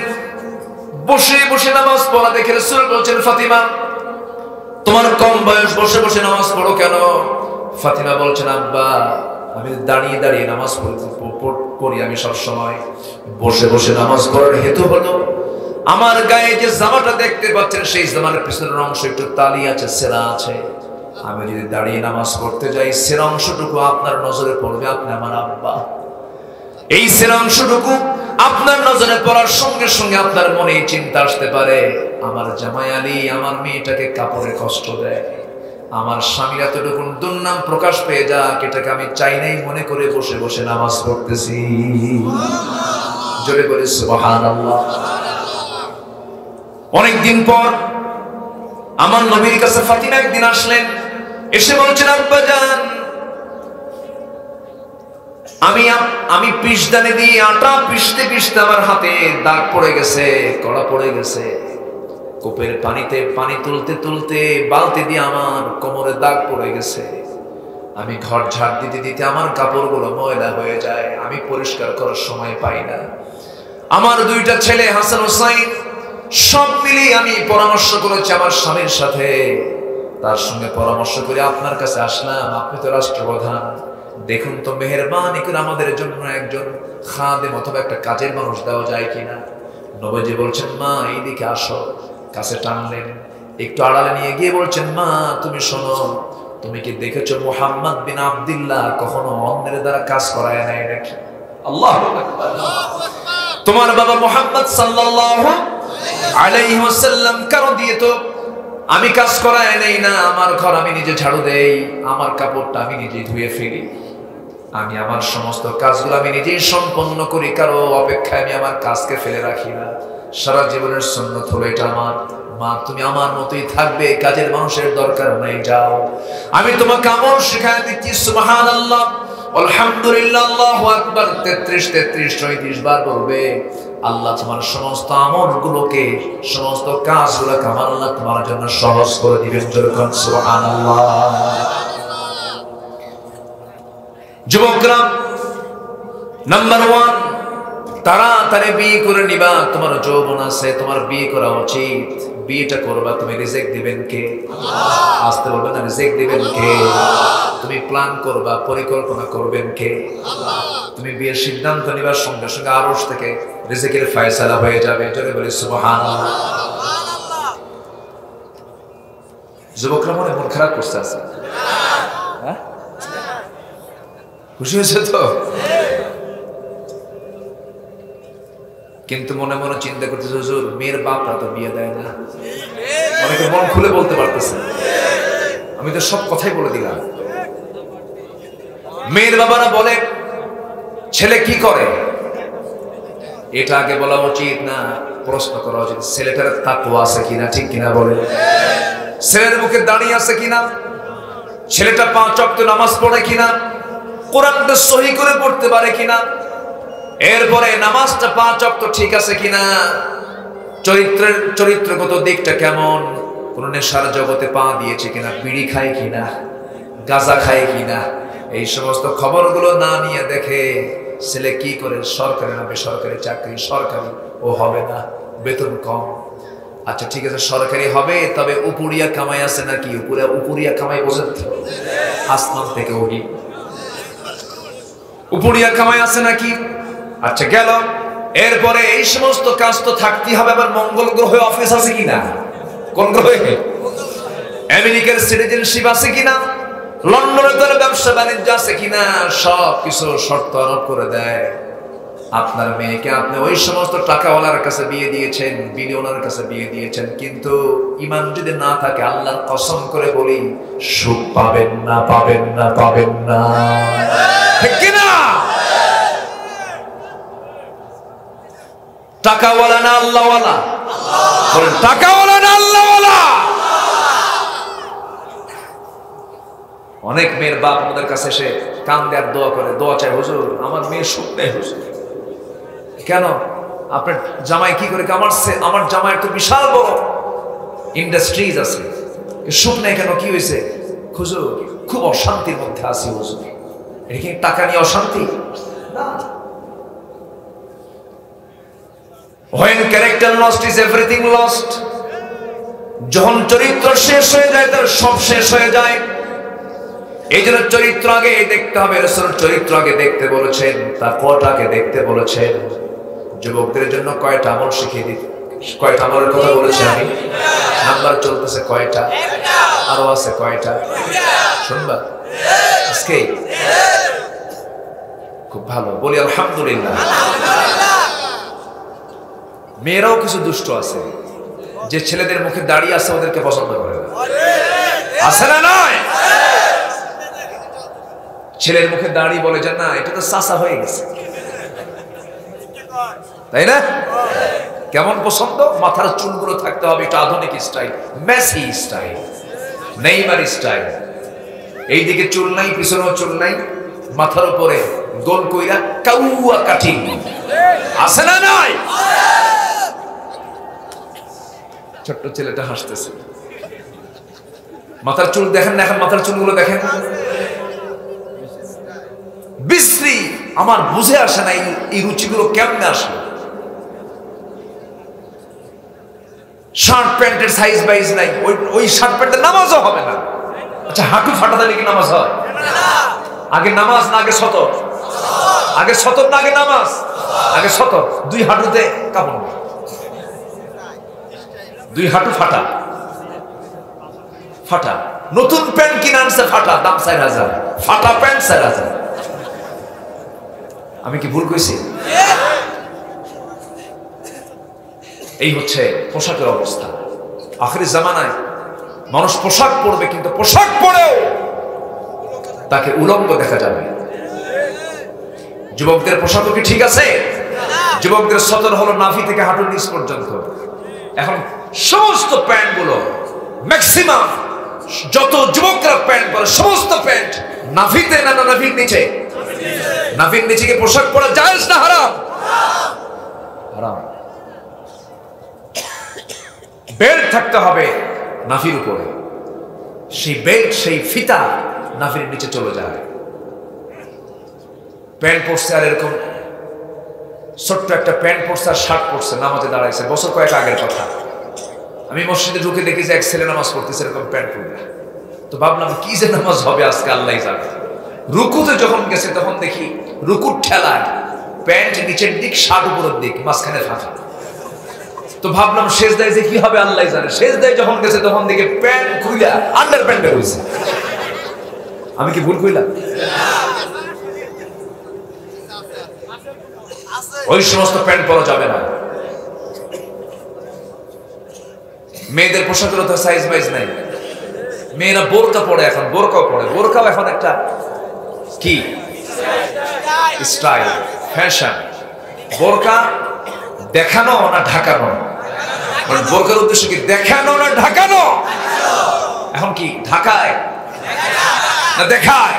বসে বসে নামাজ পড়া দেখে রাসূল বলছেন ফাতিমা তোমার কম বয়স, বসে বসে নামাজ পড়ো কেন? ফাতিমা বলছেন আব্বা আমি দাঁড়িয়ে দাঁড়িয়ে নামাজ পড়ি, আমি সব সময় বসে বসে নামাজ পড়ার হেতু হলো আমার গায়ে যে জামাটা দেখতে পাচ্ছেন সেই জামার পিছনের অংশ একটু তালি আছে, সেরা আছে। আমি যদি দাঁড়িয়ে নামাজ পড়তে যাই সেরা অংশটুকু আপনার নজরে পড়বে, আপনি আমার আব্বা। এই সেরা অংশটুকু আপনার নজরে পড়ার সঙ্গে সঙ্গে আপনার মনে চিন্তা আসতে পারে আমার জামাই আলী আমার মেয়েটাকে কাপড়ে কষ্ট দেয়, আমার স্বামীর এতটুকু দুর্নাম প্রকাশ পেয়ে যাক, এটাকে আমি চাই নাই মনে করে বসে বসে নামাজ পড়তেছি। জোরে বলে সুবহানাল্লাহ। অনেকদিন পর আমার নবীর কাছে ফাতিমা একদিন আসলেন, এসে বলছেন আব্বাজান আমি পিষদানি দিয়ে আটা পিষতে পিষতে আমার হাতে দাগ পড়ে গেছে, কড়া পড়ে গেছে। কূপের পানিতে পানি তুলতে তুলতে বালতি দিয়ে আমার কোমরে দাগ পড়ে গেছে। আমি ঘর ঝাড় দিতে দিতে আমার কাপড়গুলো ময়লা হয়ে যায়, আমি পরিষ্কার করার সময় পাই না। আমার দুইটা ছেলে হাসান হোসাইন সব মিলিয়ে আমি পরামর্শ করেছি আমার স্বামীর সাথে, তার সঙ্গে পরামর্শ করে আপনার কাছে আসলাম। আপনি তো রাষ্ট্রপ্রধান, দেখুন তো মেহেরবানি করে আমাদের জন্য একজন খাদেম অথবা একটা কাজের মানুষ দেওয়া যায় কিনা। নবীজি বলছেন মা এইদিকে আসো, কাছে টানলেন, একটু আড়ালে নিয়ে গিয়ে বলছেন মা তুমি শোনো, তুমি কি দেখেছো মুহাম্মদ বিন আব্দুল্লাহ কখনো অন্যের দ্বারা কাজ করায় নাই নাকি? আল্লাহু আকবার। তোমার বাবা মুহাম্মদ সাল্লাল্লাহু আলাইহি ওয়াসাল্লাম কারো দিয়ে তো আমি কাজ করায় নেই না, আমার ঘর আমি নিজে ঝাড়ু দেই, আমার কাপড়টা আমি নিজেই ধুয়ে ফেলি, আমি আমার সমস্ত কাজগুলো আমি নিজেই সম্পন্ন করি, কারো অপেক্ষায় আমি আমার কাজকে ফেলে রাখি না। সারা জীবনের সুন্নত হলো এটা আমার। মা তুমি আমার মতোই থাকবে, কাজের মানুষের দরকার নাই, যাও আমি তোমাকে আমল শেখায় দিচ্ছি। সুবহানাল্লাহ আলহামদুলিল্লাহ আল্লাহু আকবার 33 বার বলবে। আল্লাহ তোমার সমস্ত আমলগুলোকে সমস্ত কাজগুলোকে আমার আল্লাহ তোমার জন্য সহজ করে দিবেন। যেরকম সুবহানাল্লাহ। যুবকরা নাম্বার 1 তাড়াতাড়ি বিয়ে করে নিবা, তোমার যৌবন আছে, তোমার বিয়ে করা উচিত। বিয়েটা করবা, তুমি রিজিক দিবেন কে? আল্লাহ। আসতে বলবে না, রিজিক দিবেন কে? তুমি প্ল্যান করবা, পরিকল্পনা করবেন কে? আল্লাহ। তুমি বিয়ের সিদ্ধান্ত নিবার সঙ্গে সঙ্গে আরশ থেকে রিজিকের ফয়সালা হয়ে যাবে। জোরে বলি সুবহানাল্লাহ। যুবকরা মনে মন খারাপ করছে আছে? হ্যাঁ, খুশি হয়েছে তো? কিন্তু মনে মনে চিন্তা করতেছে হুজুর মেয়ের বাপরা তো বিয়ে দেয় না। অনেকে মন খুলে বলতে পারতেছে, আমি তো সব কথাই বলে দিলাম। মেয়ের বাবারা বলে ছেলে কি করে, এটা আগে বলা উচিত না, প্রশ্ন করা উচিত ছেলেটার তাকওয়া আছে কিনা, ঠিক কিনা বলে? ছেলের মুখে দাঁড়িয়ে আছে কিনা, ছেলেটা 5 ওয়াক্ত নামাজ পড়ে কিনা, কোরআনটা সহি করে পড়তে পারে কিনা, এরপরে নামাজটা 5 ওয়াক্ত ঠিক আছে কিনা, চরিত্রগত দিকটা কেমন, কোন নেশার জগতে পা দিয়েছে কিনা, বিড়ি খায় কিনা, গাঁজা খায় কিনা, এই সমস্ত খবরগুলো না নিয়ে দেখে ছেলে কি করে, সরকারি না বেসরকারি চাকরি, সরকারি ও হবে না, বেতন কম। আচ্ছা ঠিক আছে সরকারি হবে, তবে উপরিয়া কামাই আছে নাকি? উপরিয়া কামাই বোঝেন তো, আসমান থেকে ওহি উপরিয়া কামাই আছে নাকি? আচ্ছা গেল। এরপরে এই সমস্ত কাজ তো থাকতেই হবে। আবার মঙ্গল গ্রহে অফিস আছে কিনা, কোন গ্রহে, আমেরিকার সিটিজেনশিপ আছে কিনা, লন্ডনের করে ব্যবসা বাণিজ্য আছে কিনা, সব কিছু শর্ত আরোপ করে দেয়। আপনার মেয়েকে আপনি ওই সমস্ত টাকাওয়ালার কাছে বিয়ে দিয়েছেন, বিলিয়নার কাছে বিয়ে দিয়েছেন, কিন্তু ঈমান যদি না থাকে আল্লাহর কসম করে বলি সুখ পাবেন না, পাবেন না, পাবেন না, ঠিক কিনা? টাকাওয়ালা না আল্লাহওয়ালা? বলেন টাকাওয়ালা না আল্লাহওয়ালা? অনেক মেয়ের বাপ আমাদের কাছে এসে কান্দে আর দোয়া করে, দোয়া চায়, হুজুর আমার মেয়ে সুখ নেই হুজুর। কেন? আপনার জামাই কি করে? আমার জামাইয়ের তো বিশাল বড় ইন্ডাস্ট্রিজ আছে, সুখ নেই কেন, কি হয়েছে? হুজুর খুব অশান্তির মধ্যে আছি হুজুর। এটা কি টাকা নিয়ে অশান্তি? না। When character lost is everything lost. যখন চরিত্র শেষ হয়ে যায় তার সব শেষ হয়ে যায়। এই জন্য চরিত্র আগে দেখতে হবে। রাসূল চরিত্র আগে দেখতে বলেছেন, তাকওয়াটাকে দেখতে বলেছেন। যুবকদের জন্য কয়টা আমল শিখিয়ে দিতে, কয়টা আমলের কথা বলেছি আমি? নাম্বার চলতেছে কয়টা? আরো আছে কয়টা? শুনবা আজকে? খুব ভালো, বলি আলহামদুলিল্লাহ। মেয়েরাও কিছু দুষ্ট আছে, যে ছেলেদের মুখে দাঁড়িয়ে আছে ওদেরকে পছন্দ করে না, আছে না? নয়, ছেলের মুখে দাঁড়িয়ে বলে যে না এটা তো চাচা হয়ে গেছে, তাই না? কেমন পছন্দ? মাথার চুলগুলো থাকতে হবে এটা আধুনিক style, Messi style, Neymar style. এইদিকে চুল নাই, পিছনেও চুল নাই, মাথার উপরে গোল কইরা কাউয়া কাটিং, আছে না? নয়, ছোট্ট ছেলেটা হাসতেছে, মাথার চুল দেখেন না? এখন মাথার চুলগুলো দেখেন, বিশ্রী। আমার বুঝে আসে না এই রুচিগুলো কেমনে আসে। শার্ট প্যান্টের সাইজ বাইজ নাই, ওই শার্ট প্যান্টের নামাজও হবে না। আচ্ছা হাঁটু ফাটা দিলে কি নামাজ হয়? আগে নামাজ না আগে সতর? আগে সতর না আগে নামাজ? আগে সতর। দুই হাঁটুতে কাপড়, দুই হাঁটু ফাটা, ফাটা। নতুন প্যান্ট কিনে আনছে ফাটা, দাম 4000, ফাটা প্যান্ট 4000। আমি কি ভুল কইছি? এই হচ্ছে পোশাকের অবস্থা। আখিরি জামানায় মানুষ পোশাক পরবে, কিন্তু পোশাক পরেও তাকে উলঙ্গ দেখা যাবে। যুবকদের পোশাকও কি ঠিক আছে? যুবকদের সতর হলো নাভি থেকে হাঁটুর নিচ পর্যন্ত। এখন সমস্ত প্যান্ট গুলো ম্যাক্সিমাম যত যুবকরা প্যান্ট পরে সমস্ত প্যান্ট নাভিতে না নাভির নিচে? নাভির নিচে কি পোশাক পরা জায়েজ না হারাম? হারাম। বেল্ট থাকতে হবে নাভির উপরে, সেই বেল্ট সেই ফিতা নাভির নিচে চলে যায়। প্যান্ট পরছে আর এরকম ছোট্ট একটা প্যান্ট পরছে আর শার্ট পরছে, নামাজে দাঁড়াইছে, বছর কয়েক আগের কথা। আমি মসজিদে ঢুকে দেখি যে এক ছেলে নামাজ পড়তেছে এরকম প্যান্ট পরে। তো ভাবলাম কি যে নামাজ হবে আজকে আল্লাহ জানে। রুকুতে যখন গেছে তখন দেখি রুকুর ঠেলায় প্যান্ট নিচের দিক, শার্ট উপরের দিক, মাঝখানে ফাঁকা। তো ভাবলাম সেজদায় যে কি হবে আল্লাহ জানে। সেজদায় যখন গেছে তখন দেখি প্যান্ট খুইলা আন্ডার প্যান্ট বের হইছে। আমি কি ভুল কইলাম? ওই সমস্ত প্যান্ট পরা যাবে না। মেয়েদের পোশাকের তো সাইজ বাইজ নাই। মেয়েরা বোরকা পরে, এখন বোরকাও পরে। বোরকাও এখন একটা কি স্টাইল, ফ্যাশন। বোরকা দেখানো না ঢাকানো? বোরকার উদ্দেশ্য কি দেখানো না ঢাকানো? এখন কি ঢাকায় না দেখায়?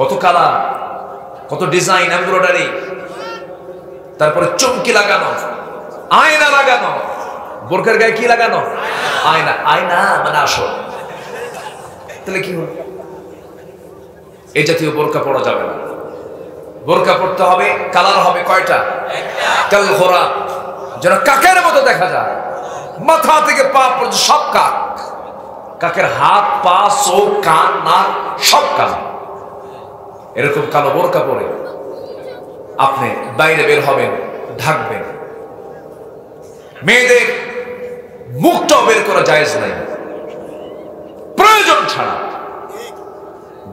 কত কালার, কত ডিজাইন, এমব্রয়ডারি, তারপরে চমকি লাগানো, আয়না লাগানো, বোরকার গায়ে কি লাগানো? আয়না। আয়না মানে আসল। তাহলে কি হবে? এই জাতীয় বোরকা পরা যাবে না। বোরকা পড়তে হবে, কালার হবে কয়টা? কাল ঘোরা, যেন কাকের মতো দেখা যায়। মাথা থেকে পা পর্যন্ত সব কাক। কাকের হাত, পা, চোখ, কান, নাক সব কালো। এরকম কালো বোরকা পরে আপনি বাইরে বের হবেন, ঢাকবেন। মেয়েদের মুখটাও বের করা জায়েজ নাই প্রয়োজন ছাড়া।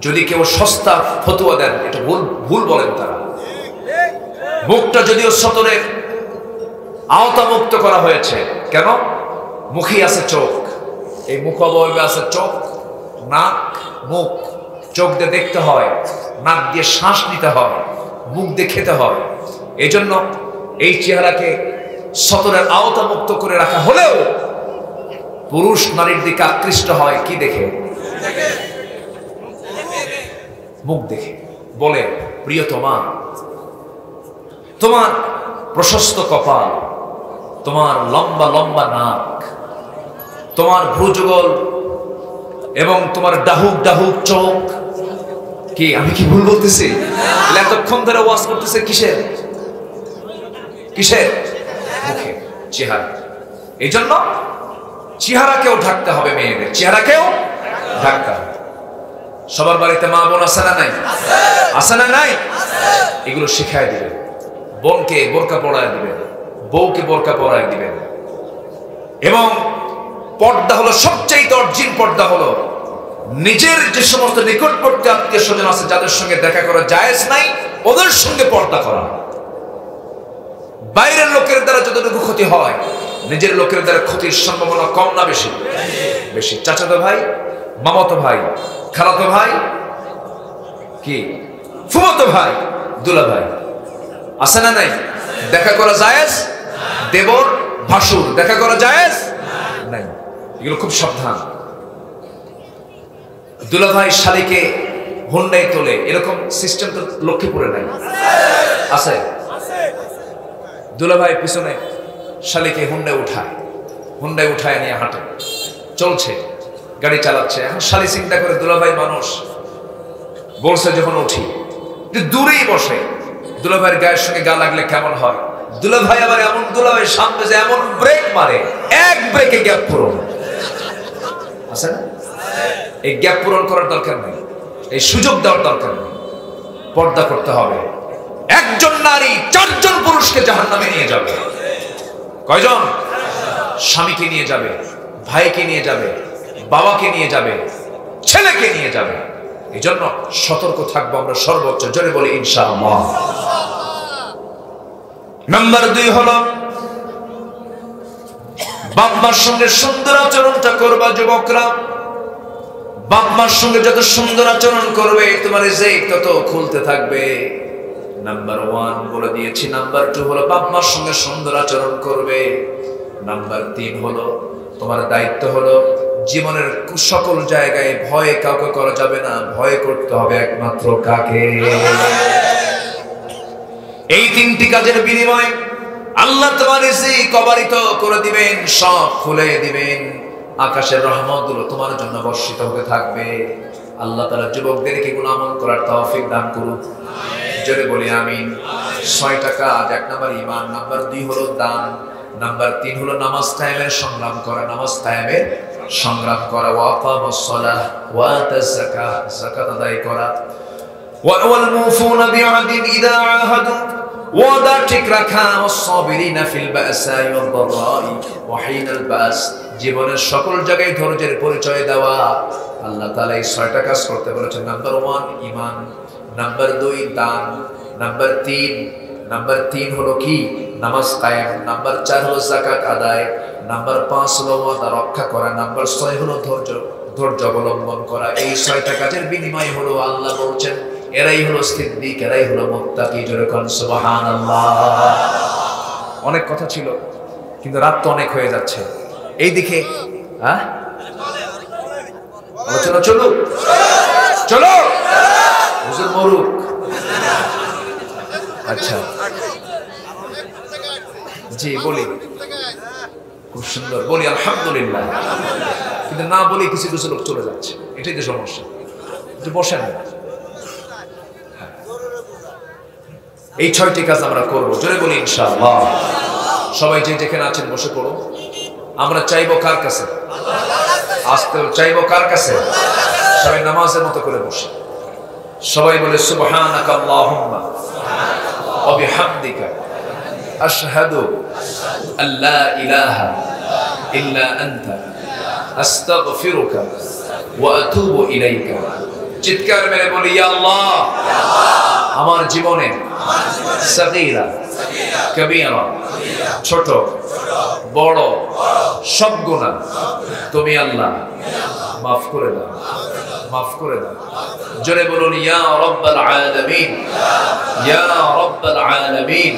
যদি কেউ সস্তা ফতুয়া দেন, এটা ভুল বলেন তারা। মুখটা যদিও সতরের আওতামুক্ত করা হয়েছে। কেন? মুখে আছে চোখ, এই মুখ অবয়বে আছে চোখ, নাক, মুখ। চোখ দিয়ে দেখতে হয়, নাক দিয়ে শ্বাস নিতে হয়, মুখ দিয়ে খেতে হয়। এই জন্য এই চেহারাকে সতরের আওতামুক্ত করে রাখা হলেও পুরুষ নারীর দিকে আকৃষ্ট হয় কি দেখে? মুখ দেখে। বলে, প্রিয়তমা, তোমার প্রশস্ত কপাল, তোমার লম্বা লম্বা নাক, তোমার ভ্রুযুগল এবং তোমার ডাহুক ডাহুক চোখ। কি আমি কি ভুল বলতেছি? এতক্ষণ ধরে ওয়াজ করতেছে কিসের? কিসের? মুখে, চেহারা। এই জন্য চেহারাকেও ঢাকতে হবে। মেয়েদের চেহারাকেও ঢাকতে হবে। সবার বাড়িতে মা বোন আছে না নাই? আছে না নাই? এগুলো শিখায় দিবেন। বোনকে বোরকা পরায় দিবেন, বউকে বোরকা পরায় দিবেন। এবং পর্দা হলো সবচেয়ে অর্জিন পর্দা হলো নিজের যে সমস্ত নিকটবর্তী আত্মীয় স্বজন আছে যাদের সঙ্গে দেখা করা জায়েজ নাই, ওদের সঙ্গে পর্দা করা। বাইরের লোকের দ্বারা যতটুকু ক্ষতি হয়, নিজের লোকের দ্বারা ক্ষতির সম্ভাবনা কম না বেশি? বেশি। চাচাতো ভাই, মামাতো ভাই, খালাতো ভাই, কি ফুফাতো ভাই, দুলা ভাই আছে না নাই? দেখা করা জায়েজ। দেবর, ভাসুর দেখা করা জায়েজ নাই। এগুলো খুব সাবধান। দুলা ভাই শালীকে হুন্ডায় তোলে, এরকম সিস্টেম তো লক্ষ্মীপুরে নাই। আছে? দুলা ভাই পিছনে শালীকে হুন্ডায় উঠায় নিয়ে হাঁটে, চলছে, গাড়ি চালাচ্ছে। এখন শালী চিন্তা করে দুলা ভাই মানুষ, বলছে যখন উঠি দূরেই বসে, দুলা ভাইয়ের গায়ের সঙ্গে গা লাগলে কেমন হয়? দুলা ভাই আবার এমন, দুলা ভাই সামনে যে এমন ব্রেক মারে, এক ব্রেকে গ্যাপ পূরণ। আছে না? এই গ্যাপ পূরণ করার দরকার নেই, এই সুযোগ দেওয়ার দরকার নেই। পর্দা করতে হবে। একজন নারী 4 জন পুরুষকে জাহান্নামে নিয়ে যাবে। কয়জন? স্বামীকে নিয়ে যাবে, ভাইকে নিয়ে যাবে, বাবাকে নিয়ে যাবে, ছেলেকে নিয়ে যাবে। এই জন্য সতর্ক থাকবো আমরা সর্বোচ্চ। জোরে বলি ইনশাআল্লাহ। নাম্বার 2 হলো বাপ মার সঙ্গে সুন্দর আচরণটা করবা। যুবকরা, বাপ মার সঙ্গে যত সুন্দর আচরণ করবে তোমার রিজিক তত খুলতে থাকবে। নাম্বার 1 বলে দিয়েছি। নাম্বার 2 হলো বাপ মার সঙ্গে সুন্দর আচরণ করবে। নাম্বার 3 হলো তোমার দায়িত্ব হলো জীবনের সকল জায়গায় ভয় কাউকে করা যাবে না, ভয় করতে হবে একমাত্র কাকে? এই 3টি কাজের বিনিময়ে আল্লাহ তোমার রিজিক অবারিত করে দিবেন, সব খুলে দিবেন। আকাশের রহমতগুলো তোমার জন্য বর্ষিত হতে থাকবে। আল্লাহ তাআলা যুবকদেরকে গুনাহ আমল করার তৌফিক দান করুন। জোরে বলি আমিন। 6টা কাজ। 1 নাম্বার ঈমান, নাম্বার 2 হলো দান, নাম্বার 3 হলো নামাজ কায়েমের সংগ্রাম করা, নামাজ কায়েমের সংগ্রাম করা। ওয়া আকামাস সালাহ ওয়া আতাজ যাকাত, যাকাত আদায় করা। ওয়াল মুফুনা বিআহদিন ইযা আহাদু, ওয়াদা ঠিক রাখা। ওয়াস-সাবিরিনা ফিল বাসাই ওয়াদ দারাই ওয়া হিনাল বাস, জীবনের সকল জায়গায় ধৈর্যের পরিচয় দেওয়া। আল্লাহ তাআলা এই 6টা কাজ করতে বলেছেন। নাম্বার 1 ঈমান, নাম্বার 2 দান, নাম্বার 3 হলো কি? নামাজ কায়েম, নাম্বার 4 হলো যাকাত আদায়, নাম্বার 5 হলো ওয়াদা রক্ষা করা, নাম্বার 6 হলো ধৈর্য অবলম্বন করা। এই 6টা কাজের বিনিময় হলো আল্লাহ বলছেন এরাই হলো সিদ্দিক, এরাই হলো মুত্তাকি। জোরে কোন সুবহানাল্লাহ। অনেক কথা ছিল কিন্তু রাত তো অনেক হয়ে যাচ্ছে। এই দিকে আলোচনা চলো হুজুর মরুক। আচ্ছা জি বলি। খুব সুন্দর বলি আলহামদুলিল্লাহ, কিন্তু না বলি কিছু কিছু লোক চলে যাচ্ছে, এটাই তো সমস্যা। একটু বসেন না। এই 6টি কাজ আমরা করবো, জোরে বলি ইনশাআল্লাহ। সবাই যে যেখানে আছেন বসে পড়ো। আমরা চাইবো কার কাছে? আসতে চাইবো কার কাছে? সবাই নামাজের মতো করে বসে সবাই বলে সুবহানাকা আল্লাহুম্মা ওয়া বিহামদিকা আশহাদু আল্লা ইলাহা ইল্লা আনতা আস্তাগফিরুকা ওয়া আতুবু ইলাইকা। চিৎকার মেরে বলি ইয়া আল্লাহ, আমার জীবনে সগীরা কবীরা, ছোট বড় সব গুনাহ তুমি আল্লাহ মাফ করে দাও, মাফ করে দাও। জোরে বলুন ইয়া রাব্বাল আলামিন, ইয়া রাব্বাল আলামিন।